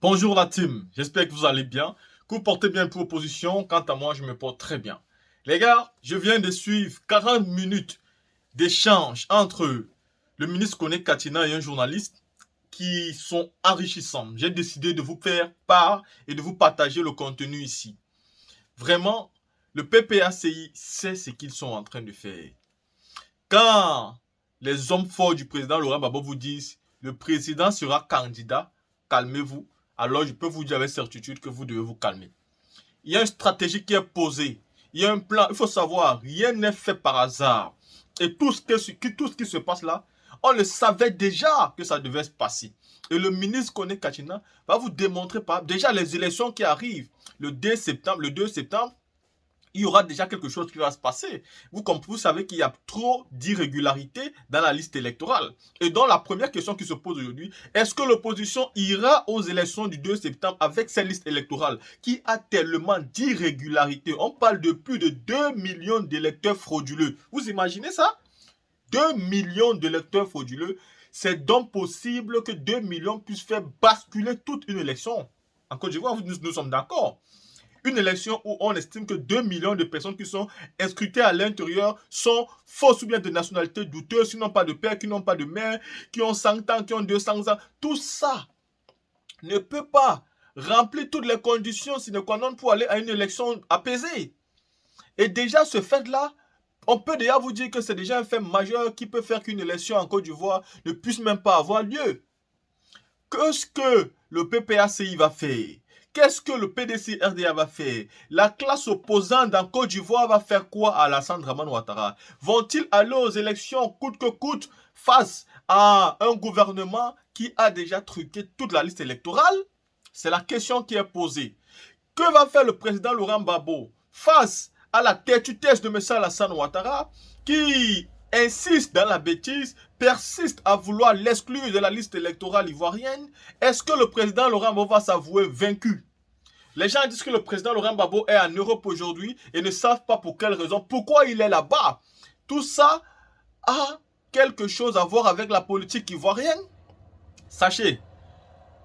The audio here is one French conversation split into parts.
Bonjour la team, j'espère que vous allez bien, que vous portez bien pour opposition. Quant à moi, je me porte très bien. Les gars, je viens de suivre 40 minutes d'échange entre le ministre Koné Katina et un journaliste qui sont enrichissants. J'ai décidé de vous faire part et de vous partager le contenu ici. Vraiment, le PPACI sait ce qu'ils sont en train de faire. Quand les hommes forts du président Laurent Gbagbo vous disent le président sera candidat, calmez-vous. Alors je peux vous dire avec certitude que vous devez vous calmer. Il y a une stratégie qui est posée. Il y a un plan. Il faut savoir, rien n'est fait par hasard. Et tout ce qui se passe là, on le savait déjà que ça devait se passer. Et le ministre Koné Katina va vous démontrer par déjà les élections qui arrivent le 2 septembre, il y aura déjà quelque chose qui va se passer. Vous savez qu'il y a trop d'irrégularités dans la liste électorale. Et donc la première question qui se pose aujourd'hui, est-ce que l'opposition ira aux élections du 2 septembre avec cette liste électorale qui a tellement d'irrégularités? On parle de plus de 2 millions d'électeurs frauduleux. Vous imaginez ça? 2 millions d'électeurs frauduleux. C'est donc possible que 2 millions puissent faire basculer toute une élection. En Côte d'Ivoire, nous sommes d'accord. Une élection où on estime que 2 millions de personnes qui sont inscrites à l'intérieur sont fausses ou bien de nationalité douteuse, qui n'ont pas de père, qui n'ont pas de mère, qui ont 100 ans, qui ont 200 ans. Tout ça ne peut pas remplir toutes les conditions sine qua non pour aller à une élection apaisée. Et déjà, ce fait-là, on peut déjà vous dire que c'est déjà un fait majeur qui peut faire qu'une élection en Côte d'Ivoire ne puisse même pas avoir lieu. Qu'est-ce que le PPACI va faire? Qu'est-ce que le PDC-RDA va faire? La classe opposante en Côte d'Ivoire va faire quoi à Alassane Dramane Ouattara? Vont-ils aller aux élections coûte que coûte face à un gouvernement qui a déjà truqué toute la liste électorale? C'est la question qui est posée. Que va faire le président Laurent Gbagbo face à la têtutesse de M. Alassane Ouattara qui insiste dans la bêtise, persiste à vouloir l'exclure de la liste électorale ivoirienne? Est-ce que le président Laurent Gbagbo va s'avouer vaincu? Les gens disent que le président Laurent Gbagbo est en Europe aujourd'hui et ne savent pas pour quelle raison, pourquoi il est là-bas. Tout ça a quelque chose à voir avec la politique ivoirienne. Sachez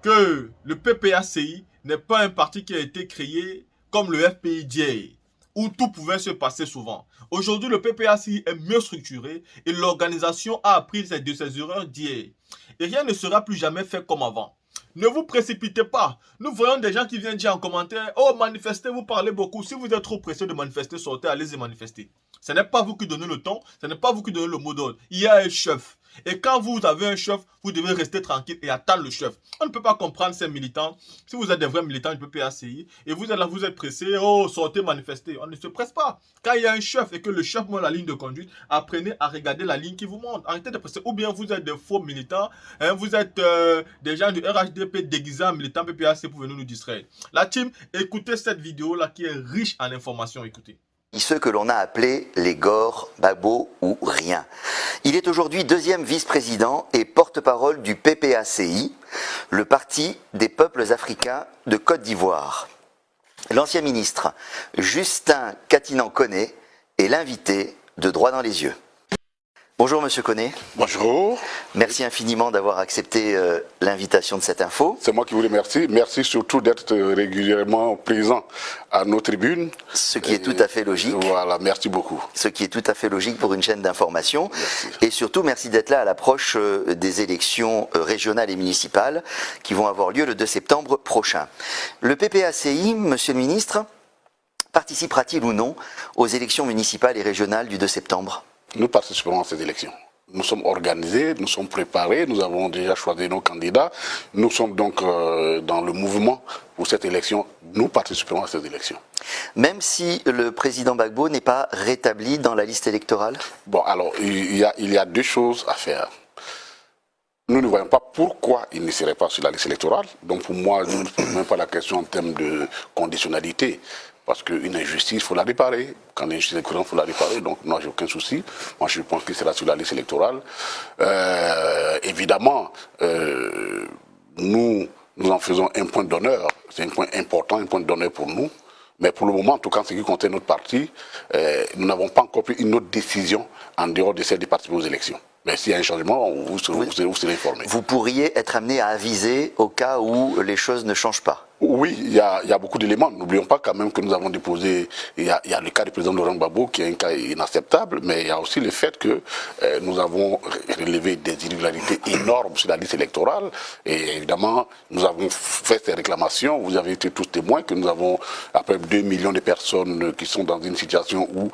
que le PPACI n'est pas un parti qui a été créé comme le FPI où tout pouvait se passer souvent. Aujourd'hui, le PPACI est mieux structuré et l'organisation a appris de ses erreurs d'hier. Et rien ne sera plus jamais fait comme avant. Ne vous précipitez pas. Nous voyons des gens qui viennent dire en commentaire « Oh, manifestez, vous parlez beaucoup. Si vous êtes trop pressé de manifester, sortez, allez-y manifester. » Ce n'est pas vous qui donnez le ton, ce n'est pas vous qui donnez le mot d'ordre. Il y a un chef. Et quand vous avez un chef, vous devez rester tranquille et attendre le chef. On ne peut pas comprendre ces militants. Si vous êtes des vrais militants du PPACI et vous êtes là, vous êtes pressés, oh, sortez, manifester. On ne se presse pas. Quand il y a un chef et que le chef montre la ligne de conduite, apprenez à regarder la ligne qui vous montre. Arrêtez de presser. Ou bien vous êtes des faux militants, hein, vous êtes des gens du RHDP déguisés en militants PPACI pour venir nous distraire. La team, écoutez cette vidéo-là qui est riche en informations. Écoutez. Ceux que l'on a appelés les Gore, Gbagbo ou rien. Il est aujourd'hui deuxième vice-président et porte-parole du PPACI, le Parti des peuples africains de Côte d'Ivoire. L'ancien ministre Justin Katinan-Koné est l'invité de Droit dans les yeux. Bonjour Monsieur Koné. Bonjour. Merci infiniment d'avoir accepté l'invitation de cette info. C'est moi qui vous remercie. Merci surtout d'être régulièrement présent à nos tribunes. Ce qui est tout à fait logique. Voilà, merci beaucoup. Ce qui est tout à fait logique pour une chaîne d'information. Et surtout, merci d'être là à l'approche des élections régionales et municipales qui vont avoir lieu le 2 septembre prochain. Le PPACI, Monsieur le Ministre, participera-t-il ou non aux élections municipales et régionales du 2 septembre ? Nous participerons à ces élections. Nous sommes organisés, nous sommes préparés, nous avons déjà choisi nos candidats. Nous sommes donc dans le mouvement pour cette élection. Nous participerons à ces élections. Même si le président Gbagbo n'est pas rétabli dans la liste électorale? Bon, alors, il y a deux choses à faire. Nous ne voyons pas pourquoi il ne serait pas sur la liste électorale. Donc pour moi, je ne pose même pas la question en termes de conditionnalité. Parce qu'une injustice, il faut la réparer. Quand l'injustice est courante, il faut la réparer. Donc, moi, j'ai aucun souci. Moi, je pense qu'il sera sur la liste électorale. Évidemment, nous en faisons un point d'honneur. C'est un point important, un point d'honneur pour nous. Mais pour le moment, en tout cas, en ce qui concerne notre parti, nous n'avons pas encore pris une autre décision en dehors de celle de participer aux élections. Mais s'il y a un changement, vous serez informé. Vous pourriez être amené à aviser au cas où les choses ne changent pas. Oui, il y a beaucoup d'éléments. N'oublions pas quand même que nous avons déposé, il y a le cas du président Laurent Gbagbo qui est un cas inacceptable, mais il y a aussi le fait que nous avons relevé des irrégularités énormes sur la liste électorale. Et évidemment, nous avons fait ces réclamations. Vous avez été tous témoins que nous avons à peu près 2 millions de personnes qui sont dans une situation où,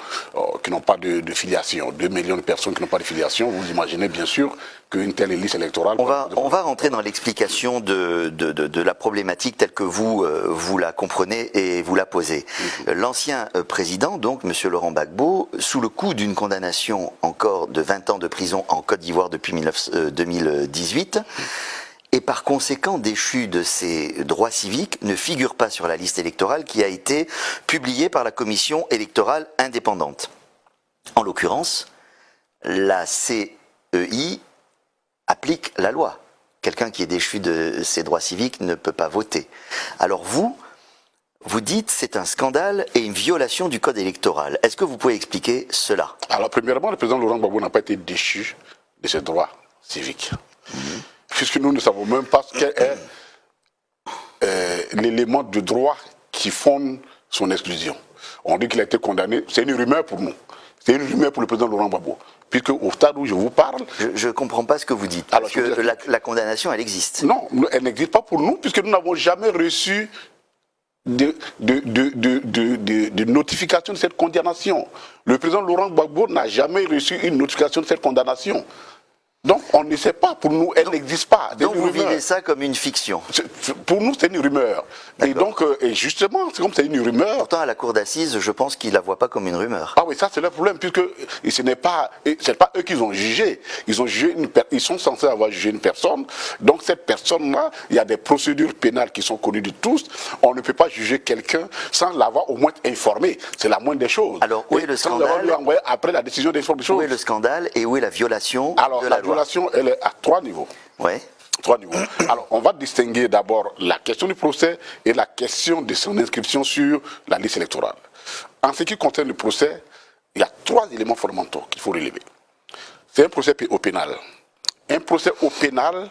qui n'ont pas de filiation. 2 millions de personnes qui n'ont pas de filiation. Vous imaginez bien sûr qu'une telle liste électorale... On va rentrer dans l'explication de la problématique telle que vous la comprenez et vous la posez. L'ancien président, donc M. Laurent Gbagbo, sous le coup d'une condamnation encore de 20 ans de prison en Côte d'Ivoire depuis 2018, et par conséquent déchu de ses droits civiques, ne figure pas sur la liste électorale qui a été publiée par la Commission électorale indépendante. En l'occurrence, la CEI applique la loi. Quelqu'un qui est déchu de ses droits civiques ne peut pas voter. Alors vous dites c'est un scandale et une violation du code électoral. Est-ce que vous pouvez expliquer cela? Alors premièrement, le président Laurent Gbagbo n'a pas été déchu de ses droits civiques. Puisque nous ne savons même pas ce qu'est l'élément de droit qui fonde son exclusion. On dit qu'il a été condamné, c'est une rumeur pour nous. C'est une rumeur pour le président Laurent Gbagbo. Puisque au stade où je vous parle... Je ne comprends pas ce que vous dites, parce que la condamnation, elle existe. Non, elle n'existe pas pour nous, puisque nous n'avons jamais reçu de notification de cette condamnation. Le président Laurent Gbagbo n'a jamais reçu une notification de cette condamnation. Donc on ne sait pas, pour nous, elle n'existe pas. Donc vous vivez ça comme une fiction? Pour nous, c'est une rumeur. Et donc, et justement, c'est comme c'est une rumeur. Pourtant, à la cour d'assises, je pense qu'ils ne la voient pas comme une rumeur. Ah oui, ça c'est le problème, puisque ce n'est pas eux qui ont jugé. Ils ont jugé ils sont censés avoir jugé une personne. Donc cette personne-là, il y a des procédures pénales qui sont connues de tous. On ne peut pas juger quelqu'un sans l'avoir au moins informé. C'est la moindre des choses. Alors où est le scandale? Sans l'avoir envoyé après la décision d'informer des choses. Où est le scandale et où est la violation de la loi? La violation, elle est à 3 niveaux. Ouais. 3 niveaux. Alors, on va distinguer d'abord la question du procès et la question de son inscription sur la liste électorale. En ce qui concerne le procès, il y a 3 éléments fondamentaux qu'il faut relever. C'est un procès au pénal. Un procès au pénal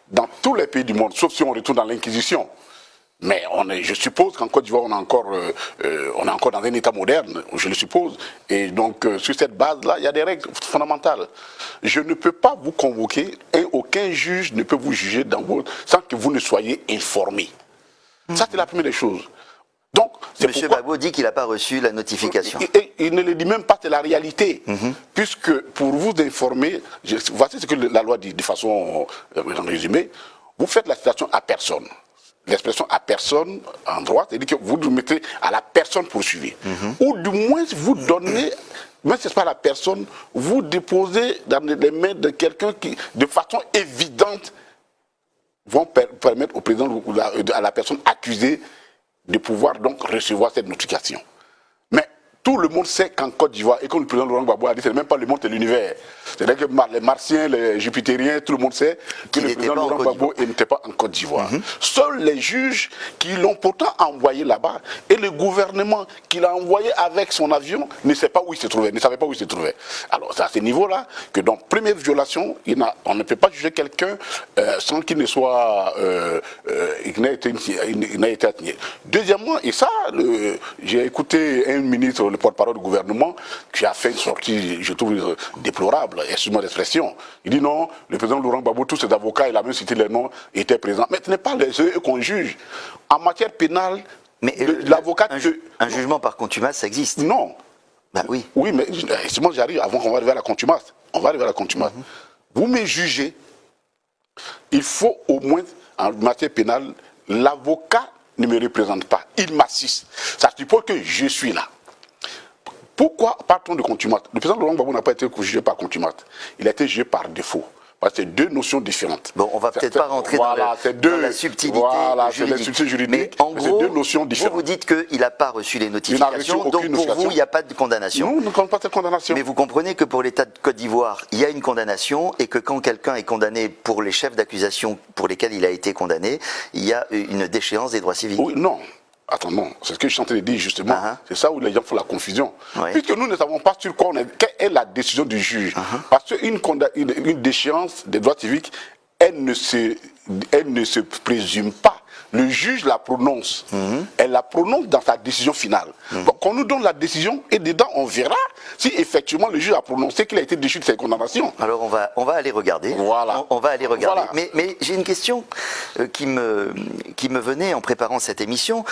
dans tous les pays du monde, sauf si on retourne dans l'Inquisition. Mais je suppose qu'en Côte d'Ivoire, on est encore dans un État moderne, je le suppose. Et donc, sur cette base-là, il y a des règles fondamentales. Je ne peux pas vous convoquer et aucun juge ne peut vous juger sans que vous ne soyez informé. Ça, c'est la première des choses. Donc, M. Gbagbo dit qu'il n'a pas reçu la notification. Il ne le dit même pas, c'est la réalité. Puisque pour vous informer, voici ce que la loi dit de façon résumée, vous faites la citation à personne. L'expression à personne en droit, c'est-à-dire que vous vous mettez à la personne poursuivie. Ou du moins vous donnez, même si ce n'est pas la personne, vous déposez dans les mains de quelqu'un qui, de façon évidente, vont permettre au président ou à la personne accusée de pouvoir donc recevoir cette notification. Mais tout le monde sait qu'en Côte d'Ivoire, et comme le président Laurent Gbagbo a dit, ce n'est même pas le monde, c'est l'univers. C'est-à-dire que les Martiens, les Jupitériens, tout le monde sait que le président Laurent Gbagbo n'était pas en Côte d'Ivoire. Seuls les juges qui l'ont pourtant envoyé là-bas, et le gouvernement qui l'a envoyé avec son avion ne sait pas où il se trouvait, ne savait pas où il se trouvait. Alors c'est à ce niveau-là que dans première violation, on ne peut pas juger quelqu'un sans qu'il ne soit, il n'ait été atteint. Deuxièmement, et ça, j'ai écouté un ministre, le porte-parole du gouvernement, qui a fait une sortie, je trouve, déplorable, excuse-moi l'expression. Il dit non, le président Laurent Gbagbo, tous ses avocats, il a même cité les noms, étaient présents. Mais ce n'est pas eux qu'on juge. En matière pénale, l'avocat... Un jugement par contumace, ça existe? Non. Bah oui. Oui, mais justement, j'arrive, avant qu'on va arriver à la contumace. On va arriver à la contumace. Vous me jugez, il faut au moins, en matière pénale, l'avocat ne me représente pas, il m'assiste. Ça suppose que je suis là. Pourquoi partons de contumace? Le président Laurent Gbagbo n'a pas été jugé par contumace. Il a été jugé par défaut. Parce que c'est deux notions différentes. Bon, on va peut-être pas rentrer dans la subtilité juridique. Mais en gros, deux notions différentes. Vous dites qu'il n'a pas reçu les notifications, donc pour vous, il n'y a pas de condamnation. Non, nous ne comptons pas de condamnation. Mais vous comprenez que pour l'État de Côte d'Ivoire, il y a une condamnation et que quand quelqu'un est condamné pour les chefs d'accusation pour lesquels il a été condamné, il y a une déchéance des droits civiques. Oui, non. Attends, non, c'est ce que je suis en train de dire justement. Uh-huh. C'est ça où les gens font la confusion. Ouais. Puisque nous ne savons pas sur quoi on est, quelle est la décision du juge. Parce qu'une une déchéance des droits civiques, elle ne se présume pas. Le juge la prononce. Elle la prononce dans sa décision finale. Donc, on nous donne la décision et dedans, on verra si effectivement le juge a prononcé qu'il a été déchu de ses condamnations. Alors on va aller regarder. Voilà. On va aller regarder. Voilà. Mais j'ai une question qui me venait en préparant cette émission.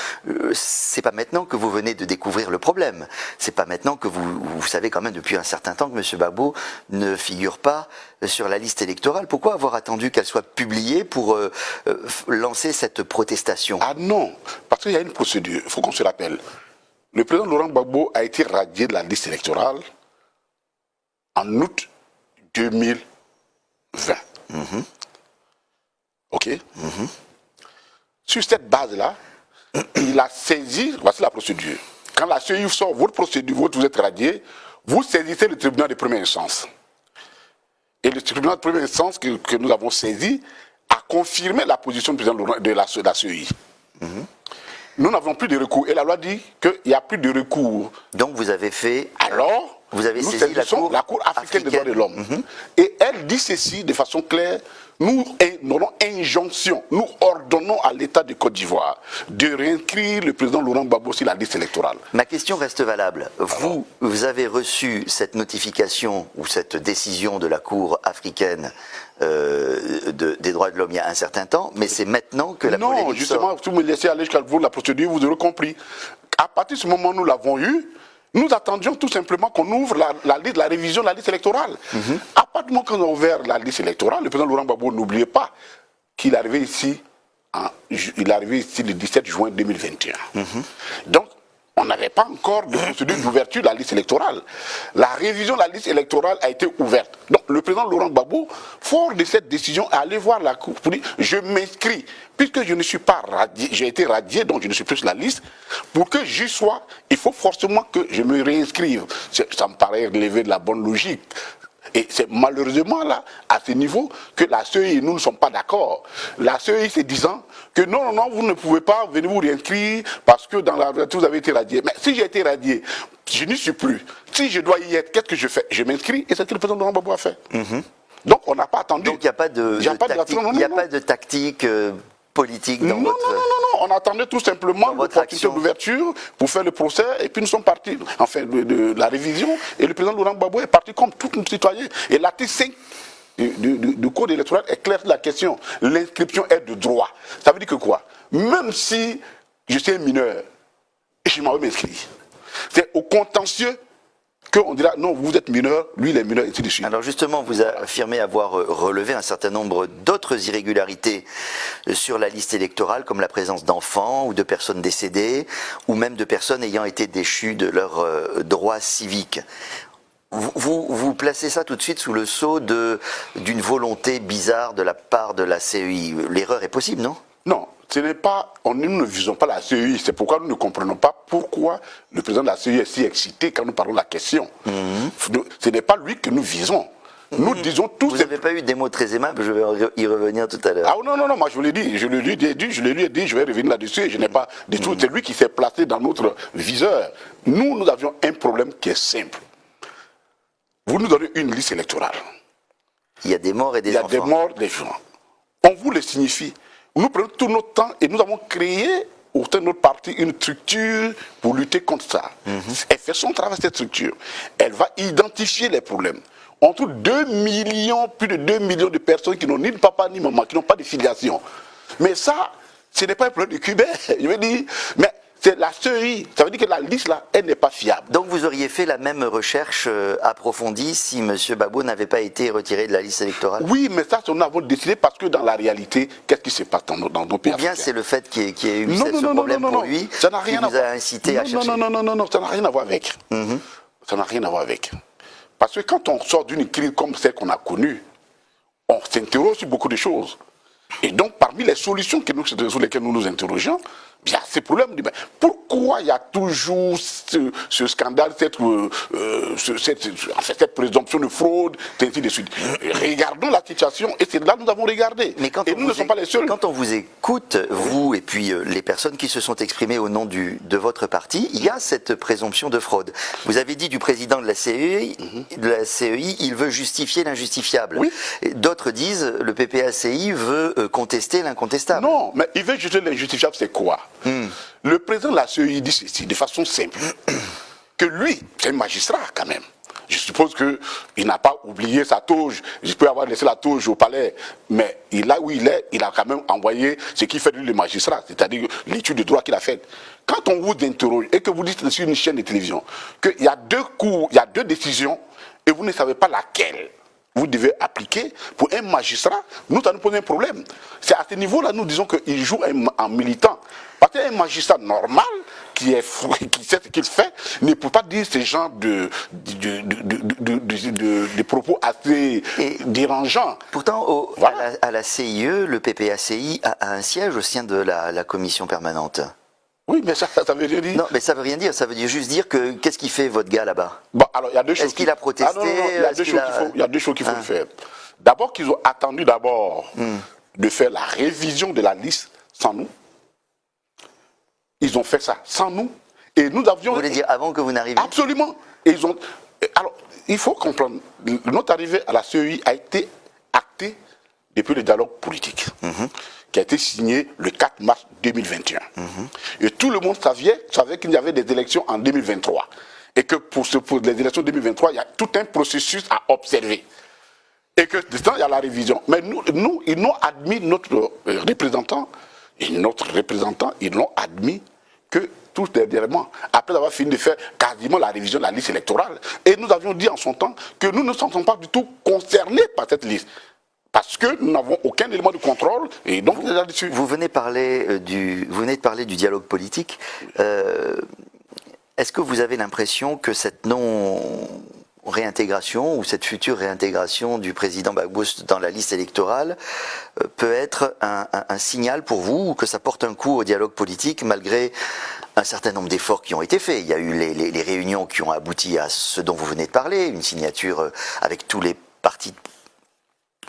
C'est pas maintenant que vous venez de découvrir le problème. C'est pas maintenant que vous savez quand même depuis un certain temps que M. Gbagbo ne figure pas sur la liste électorale. Pourquoi avoir attendu qu'elle soit publiée pour lancer cette protestation? Ah non, parce qu'il y a une procédure. Il faut qu'on se rappelle. Le président Laurent Gbagbo a été radié de la liste électorale en août 2020. OK. Sur cette base-là, il a saisi, voici la procédure. Quand la CEI sort votre procédure, vous êtes radié, vous saisissez le tribunal de première instance. Et le tribunal de première instance que nous avons saisi a confirmé la position du président de la CEI. Nous n'avons plus de recours. Et la loi dit qu'il n'y a plus de recours. Donc vous avez fait... Alors, vous avez nous saisi la Cour africaine des droits de l'homme. Et elle dit ceci de façon claire. Nous donnons injonction, nous ordonnons à l'État de Côte d'Ivoire de réinscrire le président Laurent Gbagbo sur la liste électorale. Ma question reste valable. Vous avez reçu cette notification ou cette décision de la Cour africaine des droits de l'homme il y a un certain temps, mais c'est maintenant que la polémique Non, justement, sort. si vous me laissez aller jusqu'à la procédure, vous aurez compris. À partir de ce moment où nous l'avons eu, nous attendions tout simplement qu'on ouvre la révision de la liste électorale. À partir du moment où on a ouvert la liste électorale, le président Laurent Gbagbo, n'oubliez pas qu'il est arrivé ici, le 17 juin 2021. Donc, on n'avait pas encore de procédure d'ouverture de la liste électorale. La révision de la liste électorale a été ouverte. Donc, le président Laurent Gbagbo, fort de cette décision, est allé voir la Cour pour dire « Je m'inscris, puisque je ne suis pas radié, j'ai été radié, donc je ne suis plus sur la liste. Pour que j'y sois, il faut forcément que je me réinscrive. » Ça me paraît relever de la bonne logique. Et c'est malheureusement là, à ce niveau, que la CEI et nous ne sommes pas d'accord. La CEI c'est disant que non, vous ne pouvez pas venir vous réinscrire parce que dans la vous avez été radié. Mais si j'ai été radié, je n'y suis plus. Si je dois y être, qu'est-ce que je fais? Je m'inscris et c'est ce que le président Laurent Gbagbo a fait. Donc on n'a pas attendu. Donc il n'y a pas de tactique politique dans votre... Non, on attendait tout simplement l'opportunité d'ouverture pour faire le procès et puis nous sommes partis, enfin de la révision et le président Laurent Gbagbo est parti comme tout un citoyen. Et l'article 5 du code électoral est clair sur la question. L'inscription est de droit. Ça veut dire que quoi? Même si je suis un mineur et je m'en vais m'inscrire, c'est au contentieux qu'on dira non, vous êtes mineur, lui il est mineur, et ainsi de suite. Alors justement, vous affirmez avoir relevé un certain nombre d'autres irrégularités sur la liste électorale, comme la présence d'enfants ou de personnes décédées, ou même de personnes ayant été déchues de leurs droits civiques. Vous placez ça tout de suite sous le sceau d'une volonté bizarre de la part de la CEI. L'erreur est possible, non? Non, ce n'est pas, nous ne visons pas la CEI, c'est pourquoi nous ne comprenons pas pourquoi le président de la CEI est si excité quand nous parlons de la question. Ce n'est pas lui que nous visons. Nous disons tous... Vous n'avez pas eu des mots très aimables, je vais y revenir tout à l'heure. Ah non, moi je vous l'ai dit, je lui ai dit, je vais revenir là-dessus, et je n'ai pas du tout, c'est lui qui s'est placé dans notre viseur. Nous avions un problème qui est simple. Vous nous donnez une liste électorale. Il y a des morts et des enfants. Il y a des morts, des gens. On vous le signifie. Nous prenons tout notre temps et nous avons créé au sein de notre parti une structure pour lutter contre ça. Elle fait son travail, cette structure. Elle va identifier les problèmes. On trouve 2 millions, plus de 2 millions de personnes qui n'ont ni de papa ni maman, qui n'ont pas de filiation. Mais ça, ce n'est pas un problème de Cubain. Je veux dire, mais c'est la CEI. Ça veut dire que la liste là, elle n'est pas fiable. Donc vous auriez fait la même recherche approfondie si M. Gbagbo n'avait pas été retiré de la liste électorale? Oui, mais ça, nous avons décidé parce que dans la réalité, qu'est-ce qui se passe dans nos pays? Ou bien c'est le fait qu'il y ait eu ce problème pour lui ça n'a rien qui vous a incité à chercher? Non, ça n'a rien à voir avec. Ça n'a rien à voir avec. Parce que quand on sort d'une crise comme celle qu'on a connue, on s'interroge sur beaucoup de choses. Et donc, parmi les solutions sur lesquelles nous nous interrogeons, Il y a ces problèmes. Pourquoi il y a toujours ce scandale, cette présomption de fraude, ainsi de suite. Regardons la situation, et c'est là que nous avons regardé. Mais quand et nous ne sommes pas les seuls. Quand on vous écoute, vous et puis les personnes qui se sont exprimées au nom de votre parti, il y a cette présomption de fraude. Vous avez dit du président de la CEI, il veut justifier l'injustifiable. Oui. D'autres disent le PPACI veut contester l'incontestable. Non, mais il veut justifier l'injustifiable, c'est quoi? Le président de la CEI dit ceci, de façon simple, que lui, c'est un magistrat quand même. Je suppose qu'il n'a pas oublié sa toge. Il peut avoir laissé la toge au palais, mais là où il est, il a quand même envoyé ce qu'il fait de lui le magistrat, c'est-à-dire l'étude de droit qu'il a faite. Quand on vous interroge et que vous dites sur une chaîne de télévision qu'il y a deux cours, il y a deux décisions, et vous ne savez pas laquelle vous devez appliquer, pour un magistrat, ça nous pose un problème. C'est à ce niveau-là, nous disons qu'il joue en militant. Parce qu'un magistrat normal, qui sait ce qu'il fait, ne peut pas dire ce genre de propos assez dérangeants. Pourtant, Voilà. à la CIE, le PPACI a un siège au sein de la commission permanente. Oui, mais ça veut rien dire. Non, mais ça veut rien dire. Ça veut juste dire que qu'est-ce qu'il fait votre gars là-bas? Bon, alors, il y a deux choses. Est-ce qu'il a protesté? Ah, non, il y a deux choses qu'il faut faire. D'abord, qu'ils ont attendu de faire la révision de la liste sans nous. Ils ont fait ça sans nous. Et nous avions... Vous voulez dire avant que vous n'arriviez? Absolument. Et ils ont... Alors, il faut comprendre, notre arrivée à la CEI a été actée depuis le dialogue politique, qui a été signé le 4 mars 2021. Et tout le monde savait qu'il y avait des élections en 2023. Et que pour les élections 2023, il y a tout un processus à observer. Et que de temps, il y a la révision. Mais nous ils n'ont admis notre représentant, ils l'ont admis que tout dernièrement, après avoir fini de faire quasiment la révision de la liste électorale. Et nous avions dit en son temps que nous ne sommes pas du tout concernés par cette liste. Parce que nous n'avons aucun élément de contrôle, et donc là-dessus. Vous venez de parler du dialogue politique. Est-ce que vous avez l'impression que cette non-réintégration ou cette future réintégration du président Gbagbo dans la liste électorale peut être un signal pour vous, ou que ça porte un coup au dialogue politique malgré un certain nombre d'efforts qui ont été faits? Il y a eu les réunions qui ont abouti à ce dont vous venez de parler, une signature avec tous les partis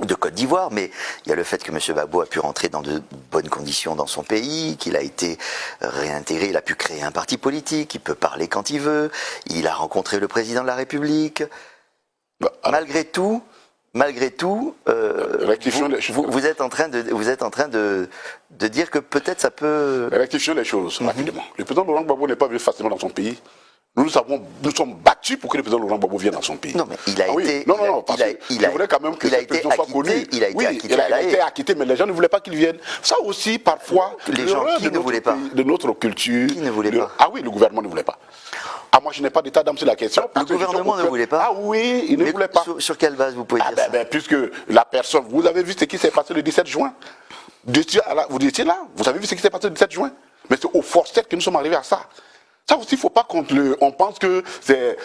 de Côte d'Ivoire, mais il y a le fait que M. Gbagbo a pu rentrer dans de bonnes conditions dans son pays, qu'il a été réintégré, il a pu créer un parti politique, il peut parler quand il veut, il a rencontré le président de la République. Malgré tout, vous êtes en train de dire que peut-être ça peut... Rectifions les choses rapidement. Le président Laurent Gbagbo n'est pas venu facilement dans son pays. Nous sommes battus pour que le président Laurent Gbagbo vienne dans son pays. Non, mais il a été... je voulais quand même que cette question soit connue. Il a été acquitté. Il a été acquitté, mais les gens ne voulaient pas qu'il vienne. Ça aussi, parfois, les gens qui ne voulaient pas. De notre culture... Qui ne voulaient pas? Ah oui, le gouvernement ne voulait pas. Ah, moi, je n'ai pas d'état d'âme sur la question. Le gouvernement ne voulait pas? Ah oui, il ne voulait pas. Sur quelle base vous pouvez dire ça? Puisque la personne... Vous avez vu ce qui s'est passé le 17 juin? Vous étiez là? Vous avez vu ce qui s'est passé le 17 juin? Mais c'est au forceps que nous sommes arrivés à ça. Ça aussi, il ne faut pas qu'on pense que c'est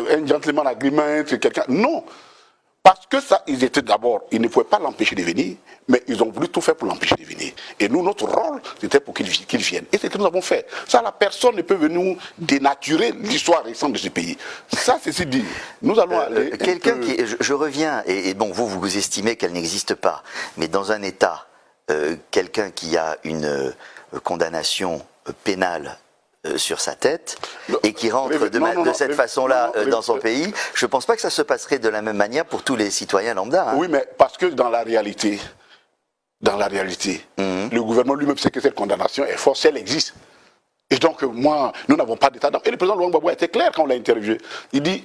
un gentleman agreement, c'est quelqu'un. Non. Parce que ça, ils ne pouvaient pas l'empêcher de venir, mais ils ont voulu tout faire pour l'empêcher de venir. Et nous, notre rôle, c'était pour qu'il vienne. Et c'est ce que nous avons fait. Ça, la personne ne peut venir dénaturer l'histoire récente de ce pays. Ça, ceci dit, nous allons aller... Quelqu'un qui... Je reviens, et bon, vous estimez qu'elle n'existe pas, mais dans un État, quelqu'un qui a une condamnation pénale sur sa tête et qui rentre de cette façon-là dans son pays, je ne pense pas que ça se passerait de la même manière pour tous les citoyens lambda. Hein. Oui, mais parce que dans la réalité, le gouvernement lui-même sait que cette condamnation est fausse, elle existe. Et donc, nous n'avons pas d'état d'âme. Et le président Laurent Gbagbo a été clair quand on l'a interviewé. Il dit,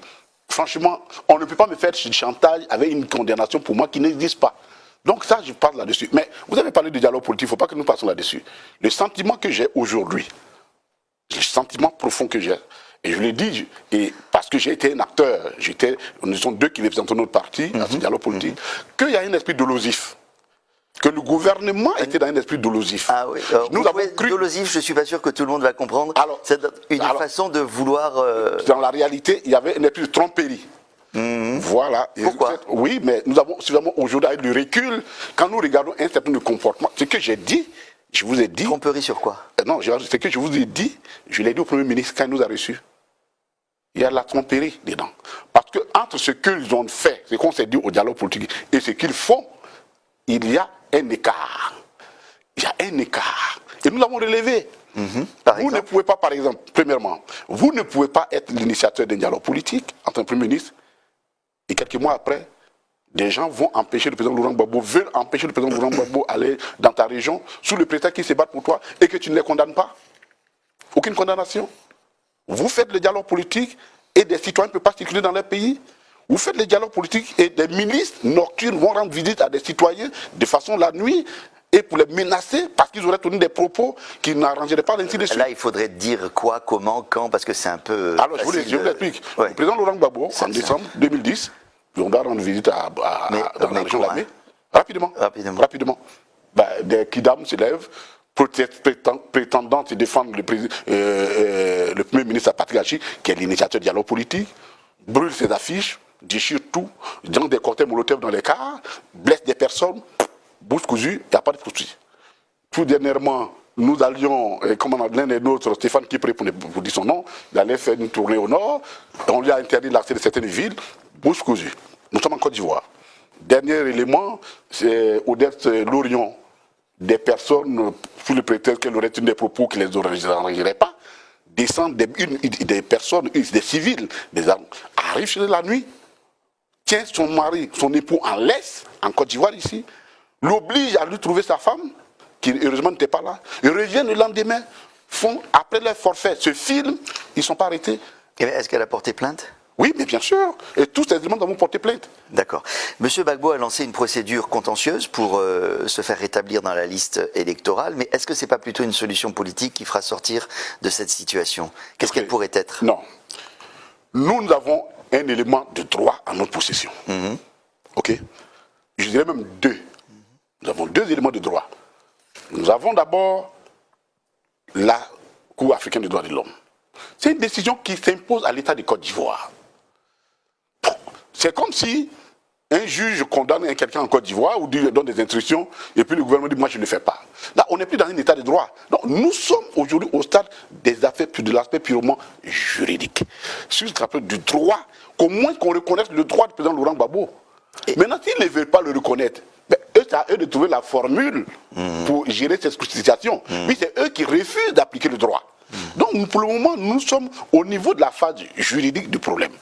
franchement, on ne peut pas me faire du chantage avec une condamnation pour moi qui n'existe pas. Donc ça, je parle là-dessus. Mais vous avez parlé du dialogue politique, il ne faut pas que nous passions là-dessus. Le sentiment que j'ai aujourd'hui, le sentiment profond que j'ai, et je l'ai dit, et parce que j'ai été un acteur, nous sommes deux qui représentons notre parti dans ce dialogue politique, qu'il y a un esprit dolosif. Que le gouvernement était dans un esprit dolosif. Ah oui. Nous avons cru... Dolosif, je ne suis pas sûr que tout le monde va comprendre. C'est une façon de vouloir... Dans la réalité, il y avait un esprit de tromperie. Voilà. Pourquoi? Oui, mais nous avons suffisamment aujourd'hui avec le recul, quand nous regardons un certain nombre de comportements, ce que j'ai dit, Je vous ai dit... Tromperie sur quoi? Non, c'est que je vous ai dit, je l'ai dit au Premier ministre quand il nous a reçus. Il y a de la tromperie dedans. Parce que entre ce qu'ils ont fait, ce qu'on s'est dit au dialogue politique, et ce qu'ils font, il y a un écart. Il y a un écart. Et nous l'avons relevé. Vous ne pouvez pas, par exemple, premièrement, vous ne pouvez pas être l'initiateur d'un dialogue politique entre un Premier ministre, et quelques mois après, des gens vont empêcher le président Laurent Gbagbo, veulent empêcher le président Laurent Gbagbo d'aller dans ta région, sous le prétexte qu'ils se battent pour toi, et que tu ne les condamnes pas. Aucune condamnation. Vous faites le dialogue politique et des citoyens ne peuvent pas circuler dans leur pays. Vous faites le dialogue politique et des milices nocturnes vont rendre visite à des citoyens de façon la nuit et pour les menacer parce qu'ils auraient tenu des propos qui n'arrangeraient pas ainsi de suite. Là, il faudrait dire quoi, comment, quand, parce que c'est un peu. Alors, je vous l'explique. Ouais. Le président Laurent Gbagbo, en décembre 2010, on doit rendre visite dans la région de la Mée. Rapidement. Des kidams se lèvent, prétendant se défendre le Premier ministre Patrick Hachi, qui est l'initiateur du dialogue politique, brûle ses affiches, déchire tout, dans des cocktails Molotov dans les cars, blesse des personnes, bouche cousue, il n'y a pas de poursuite. Tout dernièrement, nous allions, comme l'un des nôtres, Stéphane Kipré, pour dire son nom, il allait faire une tournée au nord, on lui a interdit l'accès de certaines villes, bouche cousue. Nous sommes en Côte d'Ivoire. Dernier élément, c'est Odette Lorion. Des personnes, sous le prétexte qu'elles auraient tenu des propos qui ne les arrangeraient pas, descendent des personnes, des civils, des armes, arrivent chez eux la nuit, tient son mari, son époux en laisse, en Côte d'Ivoire ici, l'oblige à lui trouver sa femme, qui heureusement n'était pas là, ils reviennent le lendemain, font, après leur forfait, se filment, ils ne sont pas arrêtés. Est-ce qu'elle a porté plainte? Oui, mais bien sûr. Et tous ces éléments vont porter plainte. D'accord. Monsieur Gbagbo a lancé une procédure contentieuse pour se faire rétablir dans la liste électorale, mais est-ce que ce n'est pas plutôt une solution politique qui fera sortir de cette situation? Qu'est-ce qu'elle pourrait être? Non. Nous avons un élément de droit en notre possession. OK? Je dirais même deux. Nous avons deux éléments de droit. Nous avons d'abord la Cour africaine des droits de l'homme. C'est une décision qui s'impose à l'État de Côte d'Ivoire. C'est comme si un juge condamne quelqu'un en Côte d'Ivoire ou lui donne des instructions et puis le gouvernement dit moi je ne le fais pas. Là on n'est plus dans un état de droit. Donc, nous sommes aujourd'hui au stade des affaires, de l'aspect purement juridique. Sur le rappel du droit, qu'au moins qu'on reconnaisse le droit du président Laurent Gbagbo. Maintenant s'ils ne veulent pas le reconnaître, c'est à eux de trouver la formule pour gérer cette situation. Mais c'est eux qui refusent d'appliquer le droit. Donc pour le moment nous sommes au niveau de la phase juridique du problème.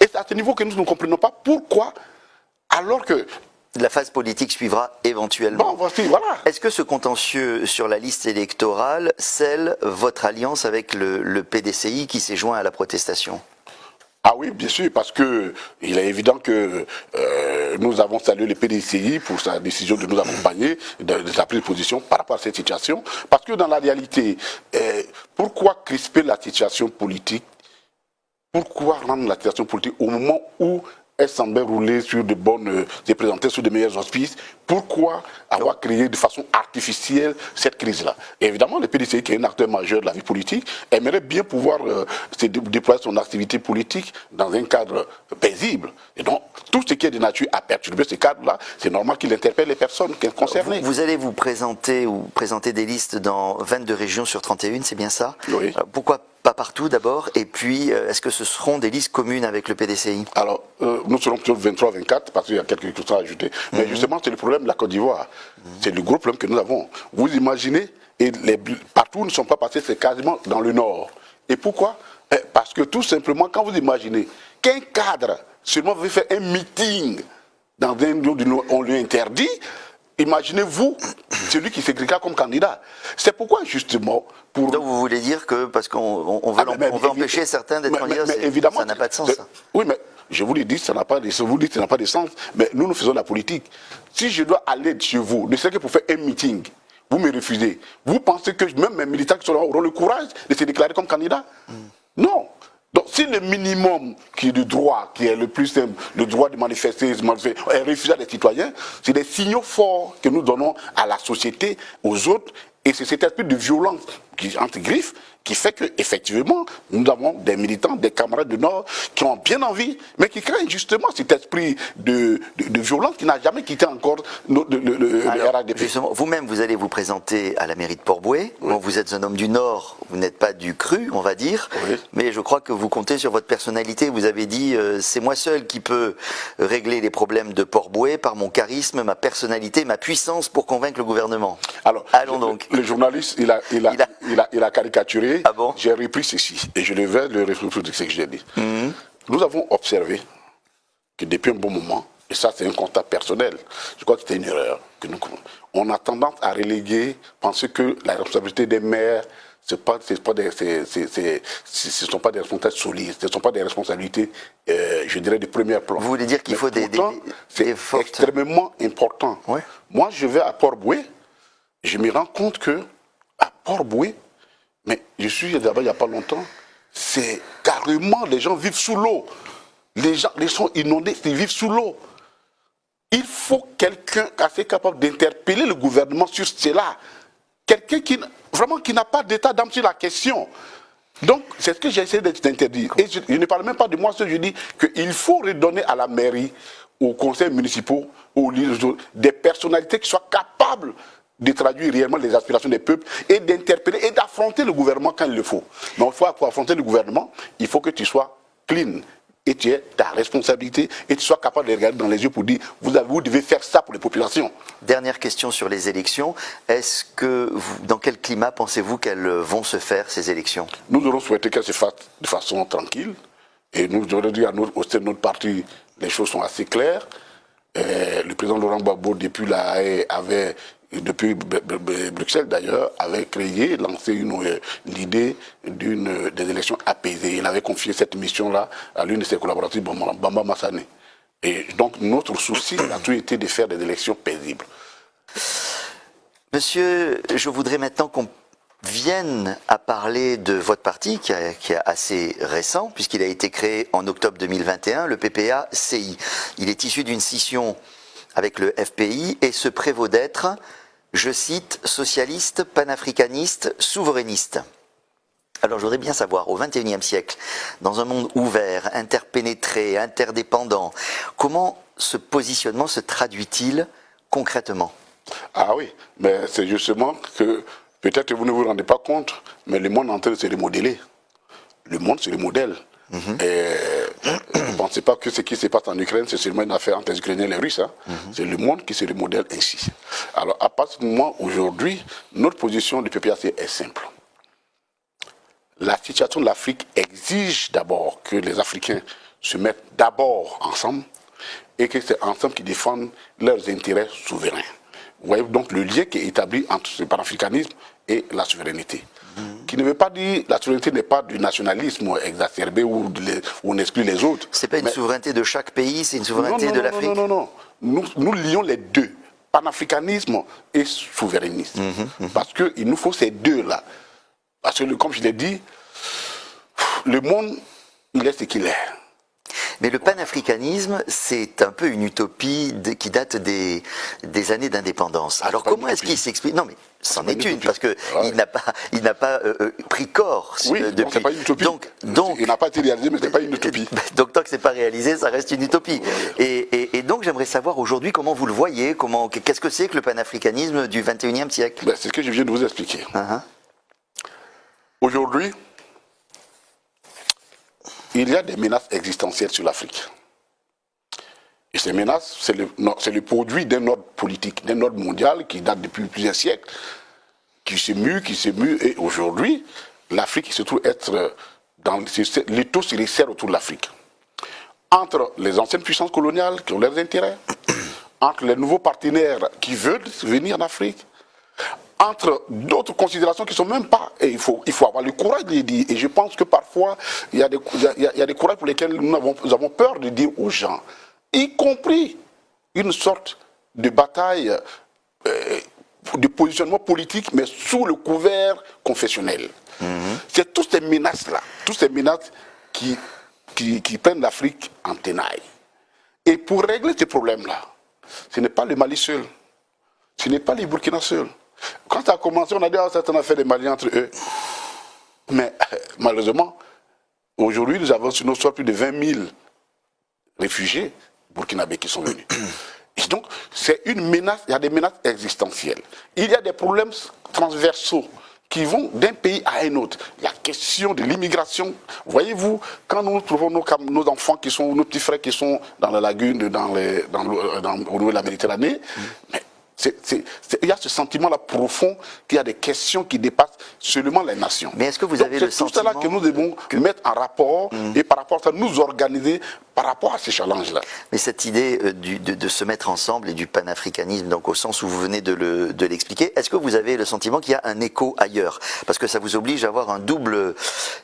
Et c'est à ce niveau que nous ne comprenons pas pourquoi, alors que... La phase politique suivra éventuellement. Bon, voici, voilà. Est-ce que ce contentieux sur la liste électorale scelle votre alliance avec le PDCI qui s'est joint à la protestation? Ah oui, bien sûr, parce que il est évident que nous avons salué le PDCI pour sa décision de nous accompagner, de sa prise de position par rapport à cette situation. Parce que dans la réalité, pourquoi crisper la situation politique? Pourquoi rendre la situation politique au moment où elle semblait rouler sur de bonnes, se présenter sous de meilleurs auspices? Pourquoi avoir créé de façon artificielle cette crise-là? Et évidemment, le PDCI, qui est un acteur majeur de la vie politique, aimerait bien pouvoir déployer son activité politique dans un cadre paisible. Et donc, tout ce qui est de nature à perturber ce cadre-là, c'est normal qu'il interpelle les personnes concernées. Vous allez vous présenter ou présenter des listes dans 22 régions sur 31, c'est bien ça? Oui. Pourquoi pas partout d'abord, et puis est-ce que ce seront des listes communes avec le PDCI? Alors, nous serons plutôt 23-24, parce qu'il y a quelques choses à ajouter. Mais justement, c'est le problème de la Côte d'Ivoire. C'est le gros problème que nous avons. Vous imaginez, et partout où nous ne sommes pas passés, c'est quasiment dans le nord. Et pourquoi? Parce que tout simplement, quand vous imaginez qu'un cadre seulement veut faire un meeting dans un lieu où on lui interdit, imaginez-vous celui qui s'écrira comme candidat. C'est pourquoi justement... Donc vous voulez dire que parce qu'on veut empêcher certains d'être candidats, ça n'a pas de sens. Oui, mais je vous l'ai dit, ça n'a pas de sens. Mais nous faisons la politique. Si je dois aller chez vous, ne serait que pour faire un meeting, vous me refusez. Vous pensez que même mes militants auront le courage de se déclarer comme candidat? Non. Donc si le minimum qui est du droit, qui est le plus simple, le droit de manifester, est refusé des citoyens, c'est des signaux forts que nous donnons à la société, aux autres, et c'est cet esprit de violence entre griffes, qui fait qu'effectivement, nous avons des militants, des camarades du Nord qui ont bien envie, mais qui craignent justement cet esprit de violence qui n'a jamais quitté encore le RADP. Justement, vous-même, vous allez vous présenter à la mairie de Port-Bouët. Oui. Bon, vous êtes un homme du Nord, vous n'êtes pas du cru, on va dire, Oui. mais je crois que vous comptez sur votre personnalité. Vous avez dit, c'est moi seul qui peux régler les problèmes de Port-Bouët par mon charisme, ma personnalité, ma puissance pour convaincre le gouvernement. Alors, allons donc. Le journaliste, il a caricaturé. Ah bon? J'ai repris ceci et je vais le réfléchir de ce que j'ai dit. Nous avons observé que depuis un bon moment, et ça c'est un constat personnel, je crois que c'était une erreur que nous commettons. On a tendance à reléguer, penser que la responsabilité des maires, ce ne sont pas des responsabilités solides, ce ne sont pas des responsabilités, je dirais, de premier plan. Vous voulez dire qu'il faut c'est fortes... extrêmement important. Ouais. Moi, je vais à Port-Bouët, je me rends compte que à Port-Bouët, mais je suis là-bas il n'y a pas longtemps, c'est carrément, les gens vivent sous l'eau. Les gens sont inondés, ils vivent sous l'eau. Il faut quelqu'un assez capable d'interpeller le gouvernement sur cela. Quelqu'un qui n'a pas d'état d'âme sur la question. Donc, c'est ce que j'ai essayé d'interdire. Et je ne parle même pas de moi, je dis qu'il faut redonner à la mairie, aux conseils municipaux, des personnalités qui soient capables de traduire réellement les aspirations des peuples et d'interpeller et d'affronter le gouvernement quand il le faut. Mais pour affronter le gouvernement, il faut que tu sois clean et tu aies ta responsabilité et tu sois capable de regarder dans les yeux pour dire vous devez faire ça pour les populations. Dernière question sur les élections. Dans quel climat pensez-vous qu'elles vont se faire, ces élections? Nous aurons souhaité qu'elles se fassent de façon tranquille. Et nous aurons dit au sein de notre parti, les choses sont assez claires. Le président Laurent Gbagbo, depuis Bruxelles d'ailleurs, avait lancé l'idée des élections apaisées. Il avait confié cette mission-là à l'une de ses collaboratrices, Bamba Massané. Et donc notre souci a toujours été de faire des élections paisibles. Monsieur, je voudrais maintenant qu'on vienne à parler de votre parti, qui est assez récent, puisqu'il a été créé en octobre 2021, le PPA-CI. Il est issu d'une scission avec le FPI et se prévaut d'être, je cite, socialiste, panafricaniste, souverainiste. Alors je voudrais bien savoir, au XXIe siècle, dans un monde ouvert, interpénétré, interdépendant, comment ce positionnement se traduit-il concrètement? Ah oui, mais c'est justement que peut-être que vous ne vous rendez pas compte, mais le monde est en train de se remodeler. Le monde, c'est le modèle. Et ne pensez pas que ce qui se passe en Ukraine, c'est seulement une affaire entre les Ukrainiens et les Russes. C'est le monde qui se remodèle ainsi. Alors, à partir du moment aujourd'hui, notre position du PPAC est simple. La situation de l'Afrique exige d'abord que les Africains se mettent d'abord ensemble et que c'est ensemble qu'ils défendent leurs intérêts souverains. Vous voyez donc le lien qui est établi entre le panafricanisme et la souveraineté. Qui ne veut pas dire, la souveraineté n'est pas du nationalisme exacerbé où on exclut les autres. C'est pas une souveraineté de chaque pays, c'est une souveraineté de l'Afrique. Non. Nous lions les deux, panafricanisme et souverainisme. Parce qu'il nous faut ces deux-là. Parce que, comme je l'ai dit, le monde, il est ce qu'il est. Mais le panafricanisme, c'est un peu une utopie qui date des années d'indépendance. Alors comment est-ce qu'il s'explique? Non mais c'en est une, parce qu'il n'a pas pris corps depuis. C'est pas une utopie. Donc, il n'a pas été réalisé, mais ce n'est pas une utopie. Donc tant que ce n'est pas réalisé, ça reste une utopie. Et donc j'aimerais savoir aujourd'hui comment vous le voyez, qu'est-ce que c'est que le panafricanisme du XXIe siècle? C'est ce que je viens de vous expliquer. Aujourd'hui, il y a des menaces existentielles sur l'Afrique. Et ces menaces, c'est le produit d'un ordre politique, d'un ordre mondial qui date depuis plusieurs siècles, qui se mue, et aujourd'hui, l'Afrique se trouve être dans l'étau se resserre autour de l'Afrique. Entre les anciennes puissances coloniales qui ont leurs intérêts, entre les nouveaux partenaires qui veulent venir en Afrique, entre d'autres considérations qui ne sont même pas, et il faut avoir le courage de les dire. Et je pense que parfois, il y a des courages pour lesquels nous avons peur de dire aux gens, y compris une sorte de bataille, de positionnement politique, mais sous le couvert confessionnel. C'est toutes ces menaces-là, toutes ces menaces qui prennent l'Afrique en tenaille. Et pour régler ces problèmes-là, ce n'est pas le Mali seul, ce n'est pas les Burkina seuls. Quand ça a commencé, on a dit ah, certaines affaires des Maliens entre eux. Mais malheureusement, aujourd'hui, nous avons sur nos sols plus de 20 000 réfugiés burkinabés qui sont venus. Et donc, c'est une menace, il y a des menaces existentielles. Il y a des problèmes transversaux qui vont d'un pays à un autre. La question de l'immigration, voyez-vous, quand nous trouvons nos enfants qui sont, nos petits frères qui sont dans la lagune, au niveau de la Méditerranée, mais il y a ce sentiment-là profond qu'il y a des questions qui dépassent seulement les nations. Mais est-ce que vous avez le sentiment... C'est tout cela que nous devons mettre en rapport et par rapport à ça, nous organiser par rapport à ces challenges-là. Mais cette idée de se mettre ensemble et du panafricanisme, donc au sens où vous venez de l'expliquer, est-ce que vous avez le sentiment qu'il y a un écho ailleurs? Parce que ça vous oblige à avoir un double,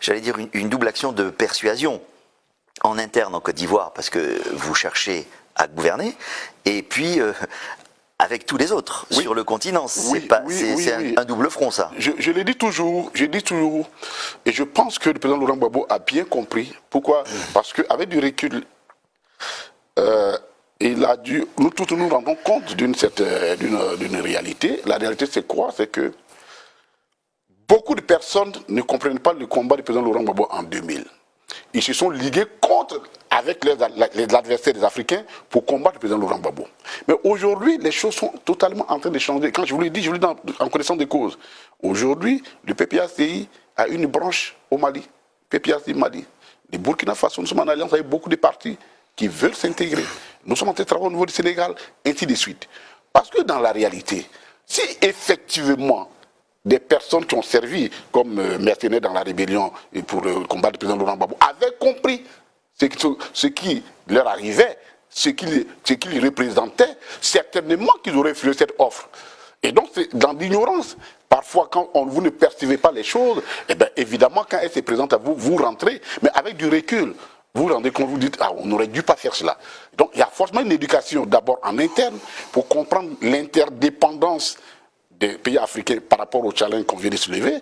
j'allais dire une double action de persuasion en interne en Côte d'Ivoire, parce que vous cherchez à gouverner, et puis... avec tous les autres sur le continent, c'est un double front, ça. Je le dis toujours, et je pense que le président Laurent Gbagbo a bien compris. Pourquoi? Parce qu'avec du recul, nous tous nous rendons compte d'une réalité. La réalité, c'est quoi? C'est que beaucoup de personnes ne comprennent pas le combat du président Laurent Gbagbo en 2000. Ils se sont ligués avec les adversaires des Africains pour combattre le président Laurent Gbagbo. Mais aujourd'hui, les choses sont totalement en train de changer. Quand je vous l'ai dit, en connaissance des causes. Aujourd'hui, le PPACI a une branche au Mali. PPACI Mali. Le Burkina Faso, nous sommes en alliance avec beaucoup de partis qui veulent s'intégrer. Nous sommes en train de travailler au niveau du Sénégal, ainsi de suite. Parce que dans la réalité, si effectivement des personnes qui ont servi comme mercenaires dans la rébellion et pour combattre le président Laurent Gbagbo avaient compris ce qui leur arrivait, ce qu'ils représentaient, certainement qu'ils auraient refusé cette offre. Et donc, c'est dans l'ignorance. Parfois, quand vous ne percevez pas les choses, eh bien, évidemment, quand elle se présente à vous, vous rentrez, mais avec du recul. Vous vous rendez compte, vous dites, ah, on n'aurait dû pas faire cela. Donc, il y a forcément une éducation, d'abord en interne, pour comprendre l'interdépendance des pays africains par rapport au challenge qu'on vient de soulever,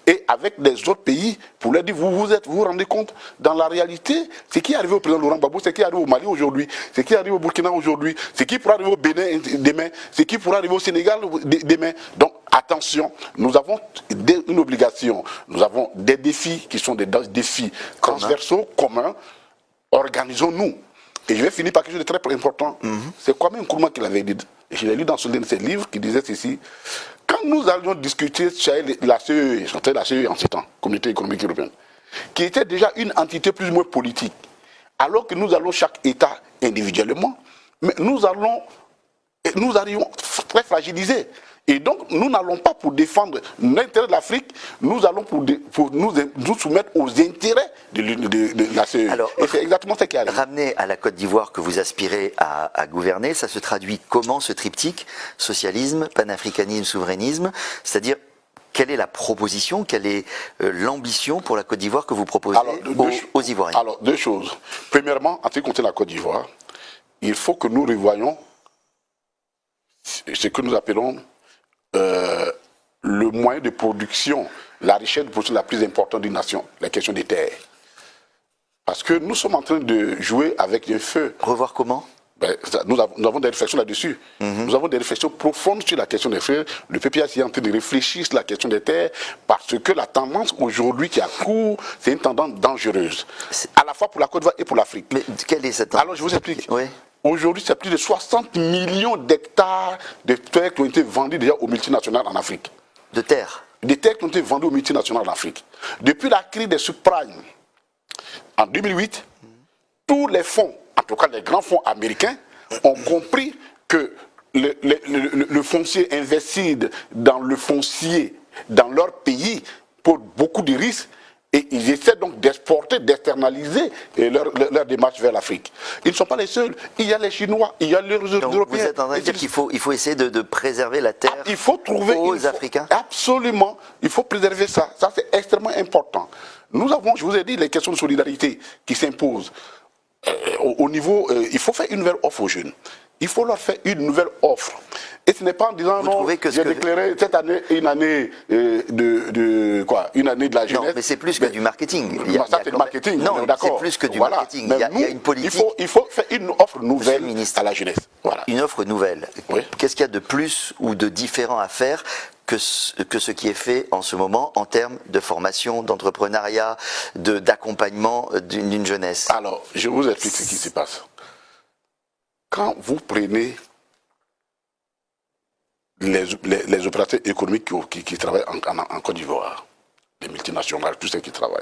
et avec les autres pays, pour leur dire, vous vous rendez compte, dans la réalité, ce qui est arrivé au président Laurent Gbagbo, ce qui arrive au Mali aujourd'hui, ce qui arrive au Burkina aujourd'hui, ce qui pourra arriver au Bénin demain, ce qui pourra arriver au Sénégal demain. Donc, attention, nous avons une obligation, nous avons des défis qui sont des défis transversaux, communs, organisons-nous. Et je vais finir par quelque chose de très important. C'est Kwame Nkrumah qui l'avait dit. Et je l'ai lu dans ce livre qui disait ceci. Quand nous allions discuter sur la CEE, la CEE en ces temps, Communauté économique européenne, qui était déjà une entité plus ou moins politique, alors que nous allons chaque État individuellement, mais nous arrivons très fragilisés. Et donc, nous n'allons pas pour défendre l'intérêt de l'Afrique, nous allons pour nous soumettre aux intérêts de la CEE. Alors, et c'est exactement ce qui arrive. Ramener à la Côte d'Ivoire que vous aspirez à gouverner, ça se traduit comment, ce triptyque? Socialisme, panafricanisme, souverainisme. C'est-à-dire, quelle est la proposition, quelle est l'ambition pour la Côte d'Ivoire que vous proposez aux Ivoiriens? Alors, deux choses. Premièrement, en ce qui concerne la Côte d'Ivoire, il faut que nous revoyions ce que nous appelons le moyen de production, la richesse de production la plus importante d'une nation, la question des terres. Parce que nous sommes en train de jouer avec un feu. Revoir comment? Nous avons des réflexions là-dessus. Nous avons des réflexions profondes sur la question des terres. Le PPACI est en train de réfléchir sur la question des terres parce que la tendance aujourd'hui qui a cours, c'est une tendance dangereuse. À la fois pour la Côte d'Ivoire et pour l'Afrique. Mais quelle est cette tendance? Alors je vous explique. Oui. Aujourd'hui, c'est plus de 60 millions d'hectares de terres qui ont été vendus déjà aux multinationales en Afrique. De terres? Des terres qui ont été vendues aux multinationales en Afrique. Depuis la crise des subprimes en 2008, tous les fonds, en tout cas les grands fonds américains, ont compris que le foncier investi dans le foncier dans leur pays pour beaucoup de risques. Et ils essaient donc d'exporter, d'externaliser leur démarche vers l'Afrique. Ils ne sont pas les seuls. Il y a les Chinois, il y a les Européens. Donc vous êtes en train de dire qu'il faut essayer de préserver la terre aux Africains? Absolument. Il faut préserver ça. Ça, c'est extrêmement important. Nous avons, je vous ai dit, les questions de solidarité qui s'imposent. Au niveau, il faut faire une nouvelle offre aux jeunes. il faut leur faire une nouvelle offre. Et ce n'est pas en disant non, j'ai déclaré cette année une année une année de la jeunesse. Non, mais c'est plus que du marketing. Ça, c'est du marketing. Non, c'est plus que du marketing. Il y a une politique. Il faut faire une offre nouvelle à la jeunesse. Voilà. Une offre nouvelle. Oui. Qu'est-ce qu'il y a de plus ou de différent à faire que ce qui est fait en ce moment en termes de formation, d'entrepreneuriat, d'accompagnement d'une jeunesse? Alors, je vous explique ce qui se passe. Quand vous prenez les opérateurs économiques qui travaillent en Côte d'Ivoire, les multinationales, tous ceux qui travaillent,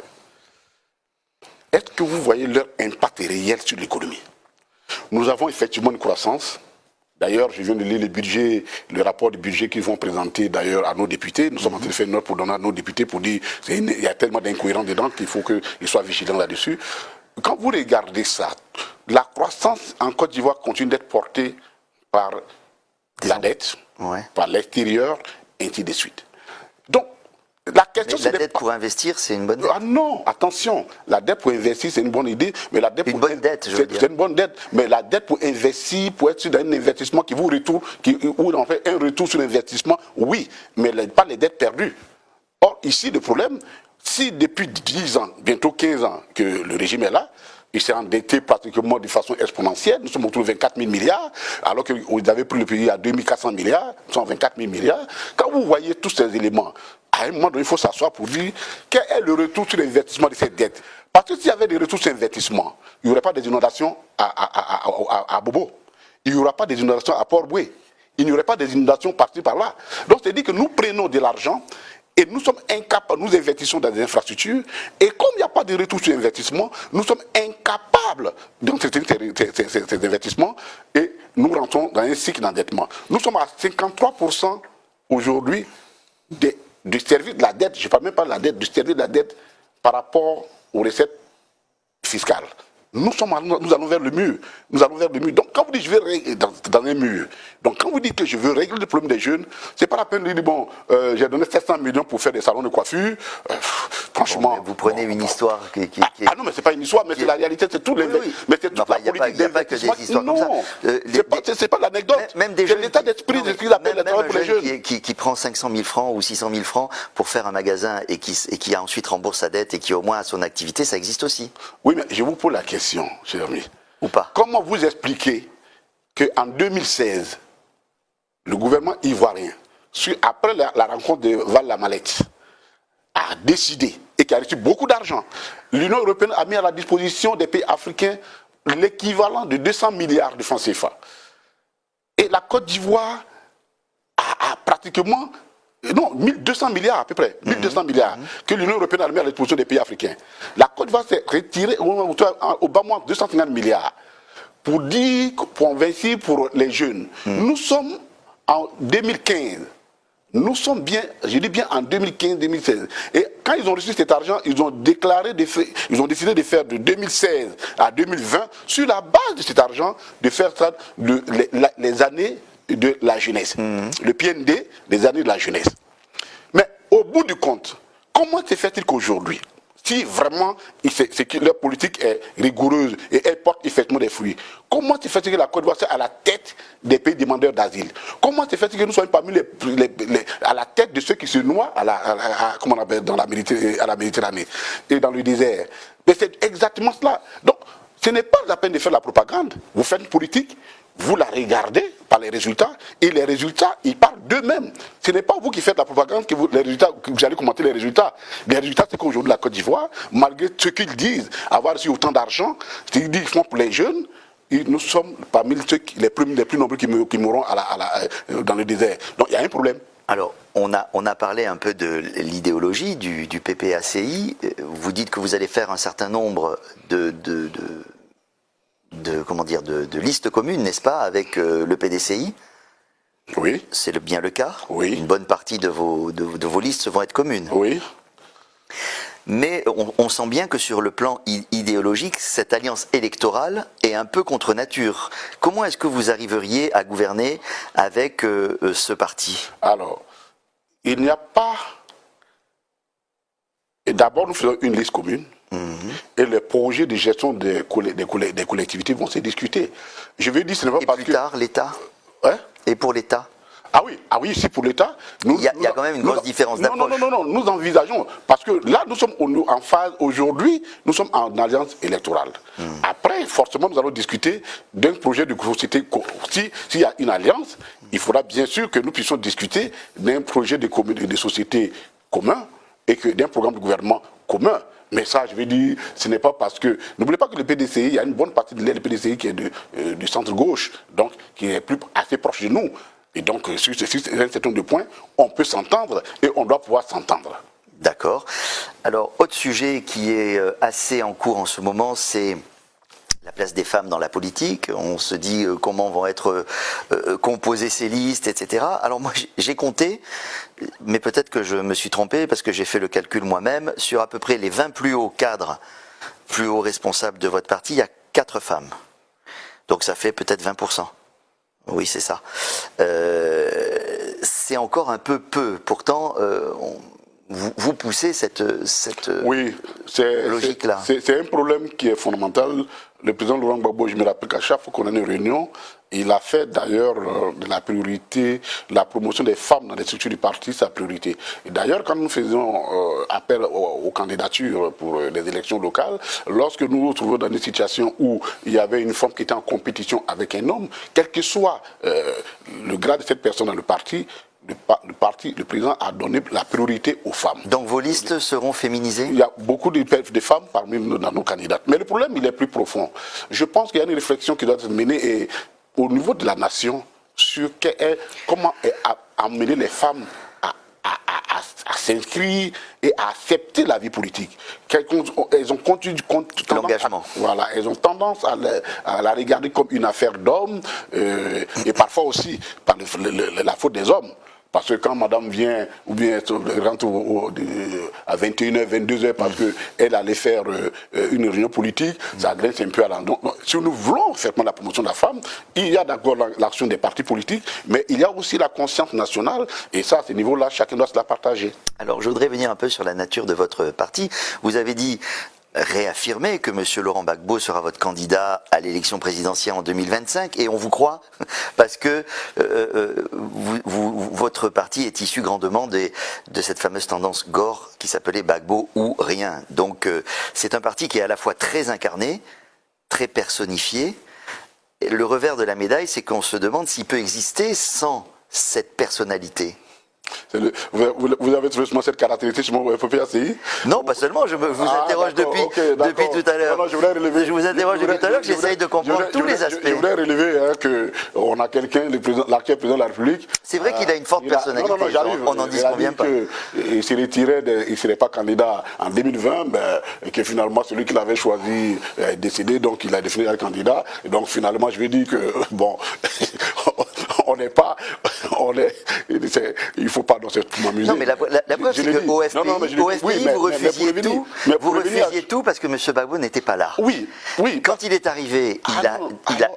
est-ce que vous voyez leur impact réel sur l'économie? Nous avons effectivement une croissance. D'ailleurs, je viens de lire le rapport du budget qu'ils vont présenter d'ailleurs à nos députés. Nous sommes en train de faire une note pour donner à nos députés pour dire qu'il y a tellement d'incohérences dedans qu'il faut qu'ils soient vigilants là-dessus. Quand vous regardez ça, la croissance en Côte d'Ivoire continue d'être portée par la dette, par l'extérieur, et ainsi de suite. Donc, la question, la dette pour investir, c'est une bonne dette. Ah non, attention, la dette pour investir, c'est une bonne idée, mais la dette c'est une bonne dette, mais la dette pour investir, pour être sur un investissement qui vous retourne, où on fait un retour sur l'investissement, oui, mais pas les dettes perdues. Or, ici, le problème, si depuis 10 ans, bientôt 15 ans, que le régime est là, il s'est endetté pratiquement de façon exponentielle. Nous sommes autour de 24 000 milliards, alors que vous avez pris le pays à 2400 milliards, nous sommes 24 000 milliards. Quand vous voyez tous ces éléments, à un moment donné, il faut s'asseoir pour dire quel est le retour sur l'investissement de cette dette. Parce que s'il y avait des retours sur l'investissement, il n'y aurait pas des inondations à Bobo. Il n'y aura pas des inondations à Port-Boué. Il n'y aurait pas des inondations par-ci par-là. Donc, c'est-à-dire que nous prenons de l'argent et nous sommes incapables, nous investissons dans des infrastructures, et comme il n'y a pas de retour sur investissement, nous sommes incapables d'entretenir ces investissements, et nous rentrons dans un cycle d'endettement. Nous sommes à 53% aujourd'hui du service de la dette, je ne parle même pas de la dette, du service de la dette par rapport aux recettes fiscales. Nous allons vers le mur. Nous allons vers le mur. Donc, quand vous dites je vais régler dans un mur, donc quand vous dites que je veux régler le problème des jeunes, c'est pas la peine de dire bon, j'ai donné 700 millions pour faire des salons de coiffure. Franchement. Bon, vous prenez une histoire qui est. Ah non, mais c'est pas une histoire, mais c'est la réalité, c'est tout les. Oui. Mais c'est toute la politique d'investissement. Non, c'est pas l'anecdote. C'est l'état d'esprit de ce qu'ils appellent le travail pour les jeunes. Qui prend 500 000 francs ou 600 000 francs pour faire un magasin et qui a ensuite rembourse sa dette et qui au moins a son activité, ça existe aussi. Oui, mais je vous pose la question, cher ami. Ou pas. Comment vous expliquez qu'en 2016, le gouvernement ivoirien, après la rencontre de Val-la-Malette, a décidé et qui a reçu beaucoup d'argent, l'Union européenne a mis à la disposition des pays africains l'équivalent de 200 milliards de francs CFA. Et la Côte d'Ivoire a pratiquement... Non, 1200 milliards à peu près, 1200 milliards que l'Union européenne a mis à la disposition des pays africains. La Côte d'Ivoire s'est retirée au bas moins 250 milliards pour investir pour les jeunes. Nous sommes en 2015. Nous sommes bien, je dis bien en 2015-2016. Et quand ils ont reçu cet argent, ils ont décidé de faire de 2016 à 2020, sur la base de cet argent, de faire ça les années de la jeunesse. Le PND, les années de la jeunesse. Mais au bout du compte, comment se fait-il qu'aujourd'hui, si vraiment leur politique est rigoureuse et elle porte effectivement des fruits, comment se fait-il que la Côte d'Ivoire soit à la tête des pays demandeurs d'asile? Comment se fait-il que nous soyons parmi à la tête de ceux qui se noient comment on appelle, à la Méditerranée et dans le désert? Mais c'est exactement cela. Donc, ce n'est pas la peine de faire la propagande. Vous faites une politique, vous la regardez par les résultats, et les résultats, ils parlent d'eux-mêmes. Ce n'est pas vous qui faites la propagande que vous allez commenter les résultats. Les résultats, c'est qu'aujourd'hui, la Côte d'Ivoire, malgré ce qu'ils disent, avoir reçu autant d'argent, ils disent qu'ils font pour les jeunes, et nous sommes parmi les plus nombreux qui mourront dans le désert. Donc, il y a un problème. Alors, on a parlé un peu de l'idéologie du PPACI. Vous dites que vous allez faire un certain nombre de listes communes, n'est-ce pas, avec le PDCI? Oui. C'est bien le cas? Oui. Une bonne partie de vos listes vont être communes. Oui. Mais on sent bien que sur le plan idéologique, cette alliance électorale est un peu contre nature. Comment est-ce que vous arriveriez à gouverner avec ce parti? Alors, il n'y a pas... Et d'abord, nous faisons une liste commune. Et les projets de gestion des collectivités vont se discuter. Je vais dire, ce n'est pas Et parce plus que... tard, l'État. Hein? Et pour l'État. Ah oui, ici pour l'État. Il y a quand même une grosse différence d'approche. Non, nous envisageons, parce que là, nous sommes en phase, aujourd'hui, nous sommes en alliance électorale. Après, forcément, nous allons discuter d'un projet de société. S'il y a une alliance, il faudra bien sûr que nous puissions discuter d'un projet de société commun et d'un programme de gouvernement commun. Mais ça, je vais dire, ce n'est pas parce que... N'oubliez pas que le PDCI, il y a une bonne partie de l'aile du PDCI qui est du centre-gauche, donc qui est assez proche de nous. Et donc, sur un certain nombre de points, on peut s'entendre et on doit pouvoir s'entendre. D'accord. Alors, autre sujet qui est assez en cours en ce moment, c'est la place des femmes dans la politique. On se dit comment vont être composées ces listes, etc. Alors moi, j'ai compté, mais peut-être que je me suis trompé parce que j'ai fait le calcul moi-même, sur à peu près les 20 plus hauts cadres, plus hauts responsables de votre parti, il y a 4 femmes. Donc ça fait peut-être 20%. Oui, c'est ça. C'est encore un peu peu. Pourtant, vous poussez cette oui, logique-là. C'est un problème qui est fondamental. Le président Laurent Gbagbo, je me rappelle qu'à chaque fois qu'on a une réunion, il a fait d'ailleurs de la priorité, la promotion des femmes dans les structures du parti, sa priorité. Et d'ailleurs, quand nous faisions appel aux candidatures pour les élections locales, lorsque nous nous trouvons dans une situation où il y avait une femme qui était en compétition avec un homme, quel que soit le grade de cette personne dans le parti, le président a donné la priorité aux femmes. Donc vos listes seront féminisées? Il y a beaucoup de femmes parmi nous, dans nos candidates. Mais le problème, il est plus profond. Je pense qu'il y a une réflexion qui doit être menée au niveau de la nation sur comment amener les femmes à s'inscrire et à accepter la vie politique. Elles ont l'engagement. Voilà, elles ont tendance à la regarder comme une affaire d'hommes et parfois aussi par la faute des hommes. Parce que quand madame vient, ou bien rentre à 21h, 22h, parce qu'elle allait faire une réunion politique, ça agresse un peu à l'endroit. Si nous voulons faire la promotion de la femme, il y a d'accord l'action des partis politiques, mais il y a aussi la conscience nationale, et ça, à ce niveau-là, chacun doit se la partager. Alors, je voudrais venir un peu sur la nature de votre parti. Vous avez dit... réaffirmer que M. Laurent Gbagbo sera votre candidat à l'élection présidentielle en 2025 et on vous croit parce que votre parti est issu grandement de cette fameuse tendance Gore qui s'appelait Gbagbo ou rien. Donc c'est un parti qui est à la fois très incarné, très personnifié. Et le revers de la médaille, c'est qu'on se demande s'il peut exister sans cette personnalité. Vous avez trouvé cette caractéristique sur mon PPACI? Non, pas seulement, je vous interroge depuis tout à l'heure. Je vous interroge depuis tout à l'heure que j'essaye de comprendre tous les aspects. Je voudrais relever qu'on a quelqu'un, l'actuel président de la République. C'est vrai qu'il a une forte personnalité, on n'en dit combien pas. Il se retirait, il ne serait pas candidat en 2020, et que finalement celui qu'il avait choisi est décédé, donc il a défini un candidat. Et donc finalement, je vais dire que, bon, il ne faut pas dans cette m'amuser. Non, mais la preuve, c'est que au FPI, vous refusiez tout parce que M. Gbagbo n'était pas là. Oui. Quand il est arrivé,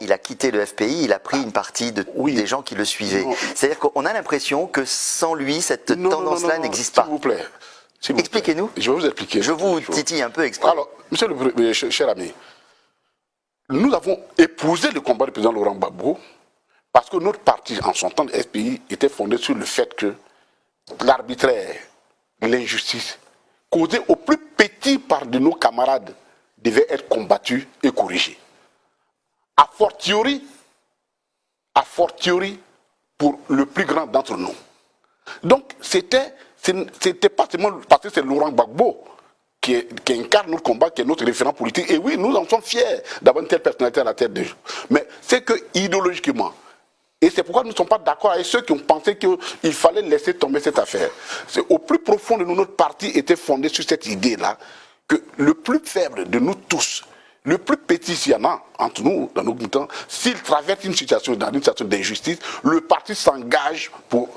il a quitté le FPI, il a pris une partie des gens qui le suivaient. C'est-à-dire qu'on a l'impression que sans lui, cette tendance-là n'existe pas. S'il vous plaît. Expliquez-nous. Je vais vous expliquer. Je vous titille un peu exprès. Alors, monsieur le cher ami, nous avons épousé le combat du président Laurent Gbagbo parce que notre parti, en son temps de FPI, était fondé sur le fait que l'arbitraire, l'injustice, causée au plus petit par de nos camarades, devait être combattue et corrigée. A fortiori pour le plus grand d'entre nous. Donc, c'était pas seulement parce que c'est Laurent Gbagbo qui incarne notre combat, qui est notre référent politique. Et oui, nous en sommes fiers d'avoir une telle personnalité à la tête de jeu. Mais c'est que idéologiquement, et c'est pourquoi nous ne sommes pas d'accord avec ceux qui ont pensé qu'il fallait laisser tomber cette affaire. C'est au plus profond de nous, notre parti était fondé sur cette idée-là, que le plus faible de nous tous, le plus petit s'il y en a entre nous, dans nos temps, s'il traverse une situation d'injustice, le parti s'engage pour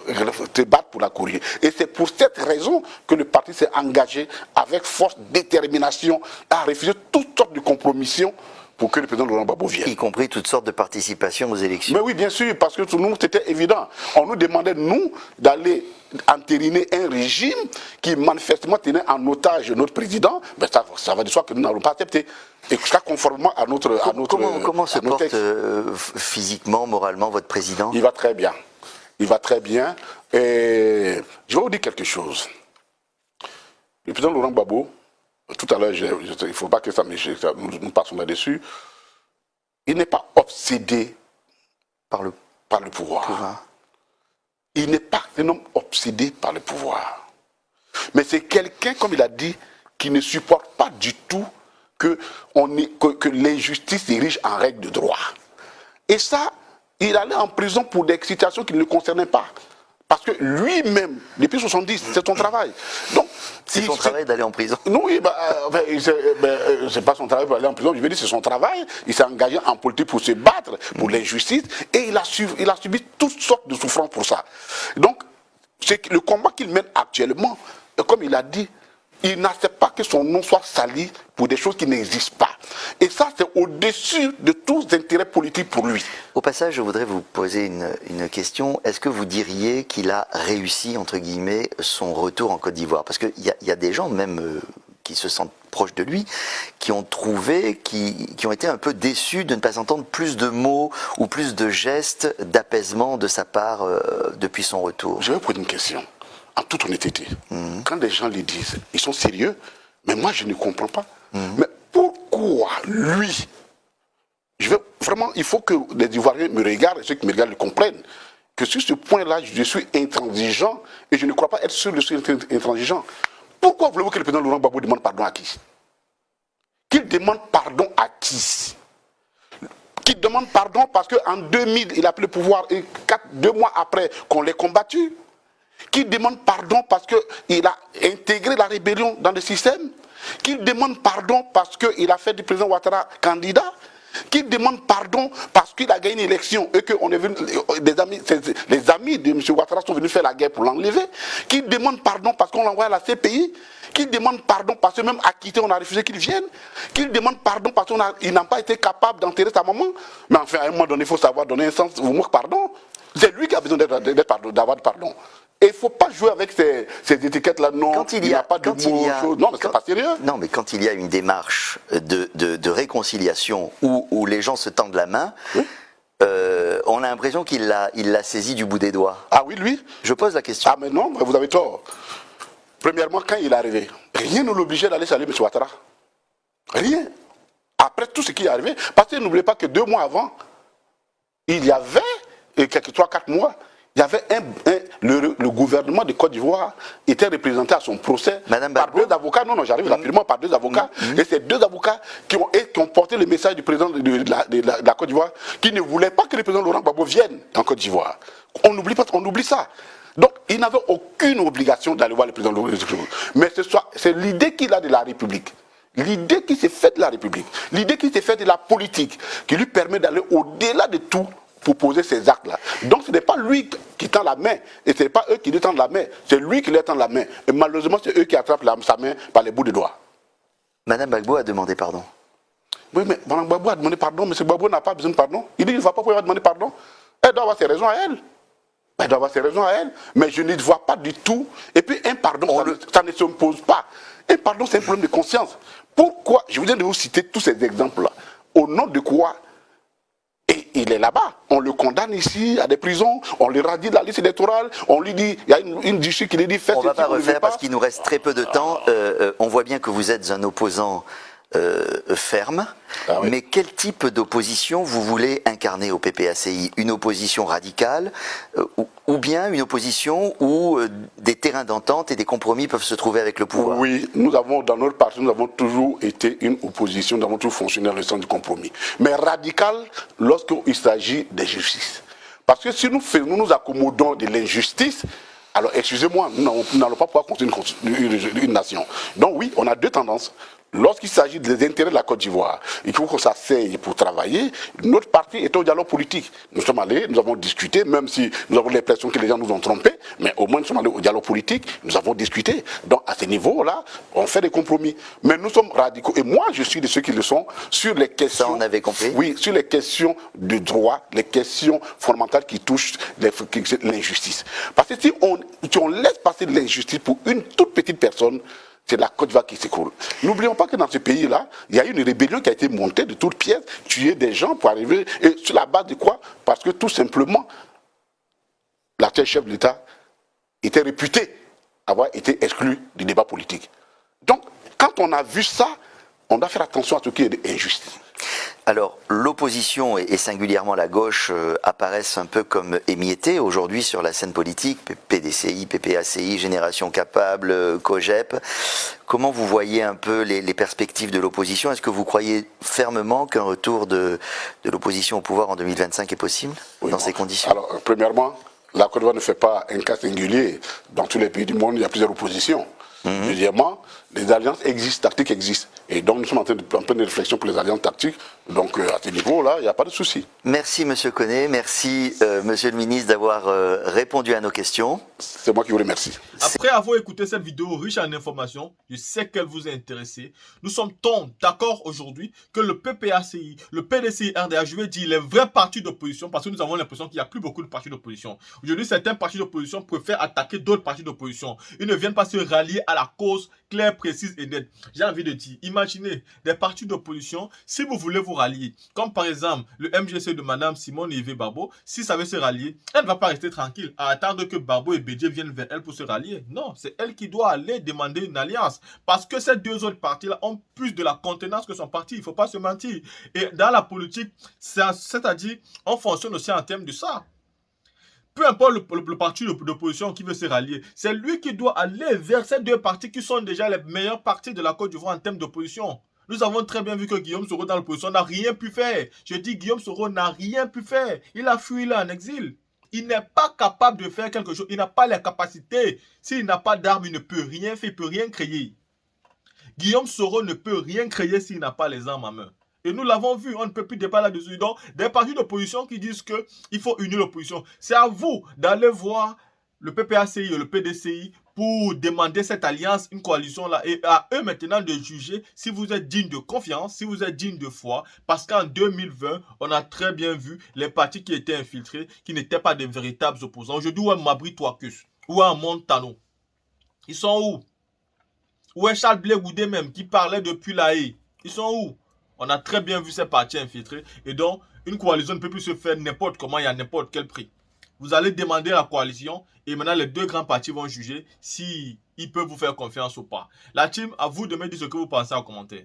se battre pour la corriger. Et c'est pour cette raison que le parti s'est engagé avec force, détermination, à refuser toutes sortes de compromissions pour que le président Laurent Gbagbo vienne. Y compris toutes sortes de participations aux élections. Mais oui, bien sûr, parce que pour nous, c'était évident. On nous demandait, nous, d'aller entériner un régime qui manifestement tenait en otage notre président. Ben ça va de soi que nous n'allons pas accepter. Et ça, conformément à notre Comment se à nos porte textes. physiquement, moralement, votre président? Il va très bien. Il va très bien. Et je vais vous dire quelque chose. Le président Laurent Gbagbo, tout à l'heure, il ne faut pas que nous passons là-dessus, il n'est pas obsédé Par le par le pouvoir. pouvoir. Il n'est pas un homme obsédé par le pouvoir. Mais c'est quelqu'un, comme il a dit, qui ne supporte pas du tout que l'injustice s'érige en règle de droit. Et ça, il allait en prison pour des situations qui ne le concernaient pas. Parce que lui-même, depuis 70, c'est son travail. Donc, C'est son travail d'aller en prison. Non, oui, c'est pas son travail pour aller en prison. Je veux dire, c'est son travail. Il s'est engagé en politique pour se battre pour l'injustice et il a subi toutes sortes de souffrances pour ça. Donc, c'est le combat qu'il mène actuellement, comme il a dit, il n'accepte pas que son nom soit sali pour des choses qui n'existent pas. Et ça, c'est au-dessus de tous les intérêts politiques pour lui. Au passage, je voudrais vous poser une question. Est-ce que vous diriez qu'il a réussi, entre guillemets, son retour en Côte d'Ivoire? Parce qu'il y a des gens, même qui se sentent proches de lui, qui ont trouvé, qui ont été un peu déçus de ne pas entendre plus de mots ou plus de gestes d'apaisement de sa part depuis son retour. Je vais vous poser une question, en toute honnêteté. Quand des gens les disent, ils sont sérieux, mais moi je ne comprends pas. Mais pourquoi lui? Vraiment, il faut que les Ivoiriens me regardent, et ceux qui me regardent le comprennent, que sur ce point-là, je suis intransigeant, et je ne crois pas être seul de suis intransigeant. Pourquoi voulez-vous que le président Laurent Gbagbo demande pardon à qui? Qu'il demande pardon à qui? Qu'il demande pardon parce qu'en 2000, il a pris le pouvoir, et 2 mois après qu'on l'ait combattu? Qu'il demande pardon parce qu'il a intégré la rébellion dans le système? Qu'il demande pardon parce qu'il a fait du président Ouattara candidat? Qu'il demande pardon parce qu'il a gagné une élection et que les amis de M. Ouattara sont venus faire la guerre pour l'enlever? Qu'il demande pardon parce qu'on l'envoie à la CPI? Qu'il demande pardon parce que même acquitté, on a refusé qu'il vienne? Qu'il demande pardon parce qu'il n'a pas été capable d'enterrer sa maman? Mais enfin, à un moment donné, il faut savoir donner un sens au mot pardon. C'est lui qui a besoin d'avoir pardon. Et il ne faut pas jouer avec ces étiquettes-là. Non, il n'y a pas de mots, choses. Non, mais c'est pas sérieux. Non, mais quand il y a une démarche de réconciliation où les gens se tendent la main, oui. On a l'impression qu'il l'a saisi du bout des doigts. Ah oui, lui? Je pose la question. Ah mais non, vous avez tort. Premièrement, quand il est arrivé, rien ne l'obligeait d'aller saluer M. Ouattara. Rien. Après tout ce qui est arrivé, parce que n'oubliez pas que 2 mois avant, il y avait, et quelques 3-4 mois, il y avait le gouvernement de Côte d'Ivoire était représenté à son procès par 2 avocats. Non, j'arrive rapidement par 2 avocats. Et ces 2 avocats qui ont porté le message du président de la Côte d'Ivoire, qui ne voulaient pas que le président Laurent Gbagbo vienne en Côte d'Ivoire. On oublie ça. Donc, il n'avait aucune obligation d'aller voir le président Laurent Gbagbo. Mais c'est l'idée qu'il a de la République. L'idée qui s'est faite de la République. L'idée qui s'est faite de la politique, qui lui permet d'aller au-delà de tout pour poser ces actes-là. Donc ce n'est pas lui qui tend la main, et ce n'est pas eux qui lui tendent la main, c'est lui qui leur tend la main. Et malheureusement, c'est eux qui attrapent sa main par les bouts des doigts. Madame Gbagbo a demandé pardon. Oui, mais Mme Gbagbo a demandé pardon, mais M. Gbagbo n'a pas besoin de pardon. Il dit qu'il ne va pas pouvoir demander pardon. Elle doit avoir ses raisons à elle. Elle doit avoir ses raisons à elle. Mais je ne vois pas du tout. Et puis un pardon, ça ne s'impose pas. Un pardon, c'est un problème de conscience. Pourquoi? Je viens de vous citer tous ces exemples-là. Au nom de quoi? Et il est là-bas. On le condamne ici à des prisons, on le radie de la liste électorale, on lui dit, il y a une duché qui lui dit faites. On ne va pas refaire parce qu'il nous reste très peu de temps. On voit bien que vous êtes un opposant ferme. Ah oui. Mais quel type d'opposition vous voulez incarner au PPACI? Une opposition radicale ou bien une opposition où des terrains d'entente et des compromis peuvent se trouver avec le pouvoir? Oui, nous avons, dans notre parti, nous avons toujours été une opposition, nous avons toujours fonctionné dans le sens du compromis. Mais radical lorsqu'il s'agit d'injustice. Parce que si nous nous accommodons de l'injustice, alors excusez-moi, nous n'allons pas pouvoir construire une nation. Donc oui, on a 2 tendances. lorsqu'il s'agit des intérêts de la Côte d'Ivoire, il faut qu'on s'asseye pour travailler. Notre parti est au dialogue politique. Nous sommes allés, nous avons discuté, même si nous avons l'impression que les gens nous ont trompés, mais au moins nous sommes allés au dialogue politique, nous avons discuté. Donc à ce niveau-là, on fait des compromis. Mais nous sommes radicaux. Et moi, je suis de ceux qui le sont sur les questions. Ça, on avait compris. Oui, sur les questions de droit, les questions fondamentales qui touchent l'injustice. Parce que si on laisse passer l'injustice pour une toute petite personne, c'est la Côte d'Ivoire qui s'écroule. N'oublions pas que dans ce pays-là, il y a eu une rébellion qui a été montée de toutes pièces, tuer des gens pour arriver. Et sur la base de quoi? Parce que tout simplement, l'actuel chef de l'État était réputé avoir été exclu du débat politique. Donc, quand on a vu ça, on doit faire attention à ce qui est injuste. Alors, l'opposition et singulièrement la gauche apparaissent un peu comme émiettées aujourd'hui sur la scène politique, PDCI, PPACI, Génération Capable, COGEP. Comment vous voyez un peu les perspectives de l'opposition? Est-ce que vous croyez fermement qu'un retour de l'opposition au pouvoir en 2025 est possible dans ces conditions? Alors, premièrement, la Côte d'Ivoire ne fait pas un cas singulier. Dans tous les pays du monde, il y a plusieurs oppositions. Deuxièmement, les alliances existent, tactiques existent. Et donc nous sommes en pleine réflexion pour les alliances tactiques. Donc à ce niveau-là, il n'y a pas de souci. Merci Monsieur Koné, merci Monsieur le ministre d'avoir répondu à nos questions. C'est moi qui vous remercie. Après avoir écouté cette vidéo riche en informations, je sais qu'elle vous a intéressé. Nous sommes tous d'accord aujourd'hui que le PPACI, le PDCI, RDA, je vais dire les vrais partis d'opposition, parce que nous avons l'impression qu'il n'y a plus beaucoup de partis d'opposition. Aujourd'hui, certains partis d'opposition préfèrent attaquer d'autres partis d'opposition. Ils ne viennent pas se rallier à la cause claire, précise et nette. J'ai envie de dire, imaginez des partis d'opposition, si vous voulez vous rallier, comme par exemple le MGC de Madame Simone Yves Barbeau, si ça veut se rallier, elle ne va pas rester tranquille à attendre que Barbeau et Bédié viennent vers elle pour se rallier. Non, c'est elle qui doit aller demander une alliance. Parce que ces deux autres partis-là ont plus de la contenance que son parti. Il ne faut pas se mentir. Et dans la politique, c'est-à-dire, on fonctionne aussi en termes de ça. Peu importe le parti d'opposition qui veut se rallier, c'est lui qui doit aller vers ces deux partis qui sont déjà les meilleurs partis de la Côte d'Ivoire en termes d'opposition. Nous avons très bien vu que Guillaume Soro dans l'opposition n'a rien pu faire. Je dis Guillaume Soro n'a rien pu faire. Il a fui, il est en exil. Il n'est pas capable de faire quelque chose. Il n'a pas les capacités. S'il n'a pas d'armes, il ne peut rien faire, il ne peut rien créer. Guillaume Soro ne peut rien créer s'il n'a pas les armes à main. Et nous l'avons vu, on ne peut plus débattre là-dessus. Donc, des partis d'opposition qui disent qu'il faut unir l'opposition. C'est à vous d'aller voir le PPACI et le PDCI pour demander cette alliance, une coalition-là. Et à eux maintenant de juger si vous êtes digne de confiance, si vous êtes digne de foi. Parce qu'en 2020, on a très bien vu les partis qui étaient infiltrés, qui n'étaient pas des véritables opposants. Aujourd'hui, où est Mabri Touakus? Où est Montano? Ils sont où? Où est Charles Blé Goudé même, qui parlait depuis la haie? Ils sont où? On a très bien vu ces partis infiltrés. Et donc, une coalition ne peut plus se faire n'importe comment et à n'importe quel prix. Vous allez demander la coalition et maintenant les deux grands partis vont juger s'ils peuvent vous faire confiance ou pas. La team, à vous de me dire ce que vous pensez en commentaire.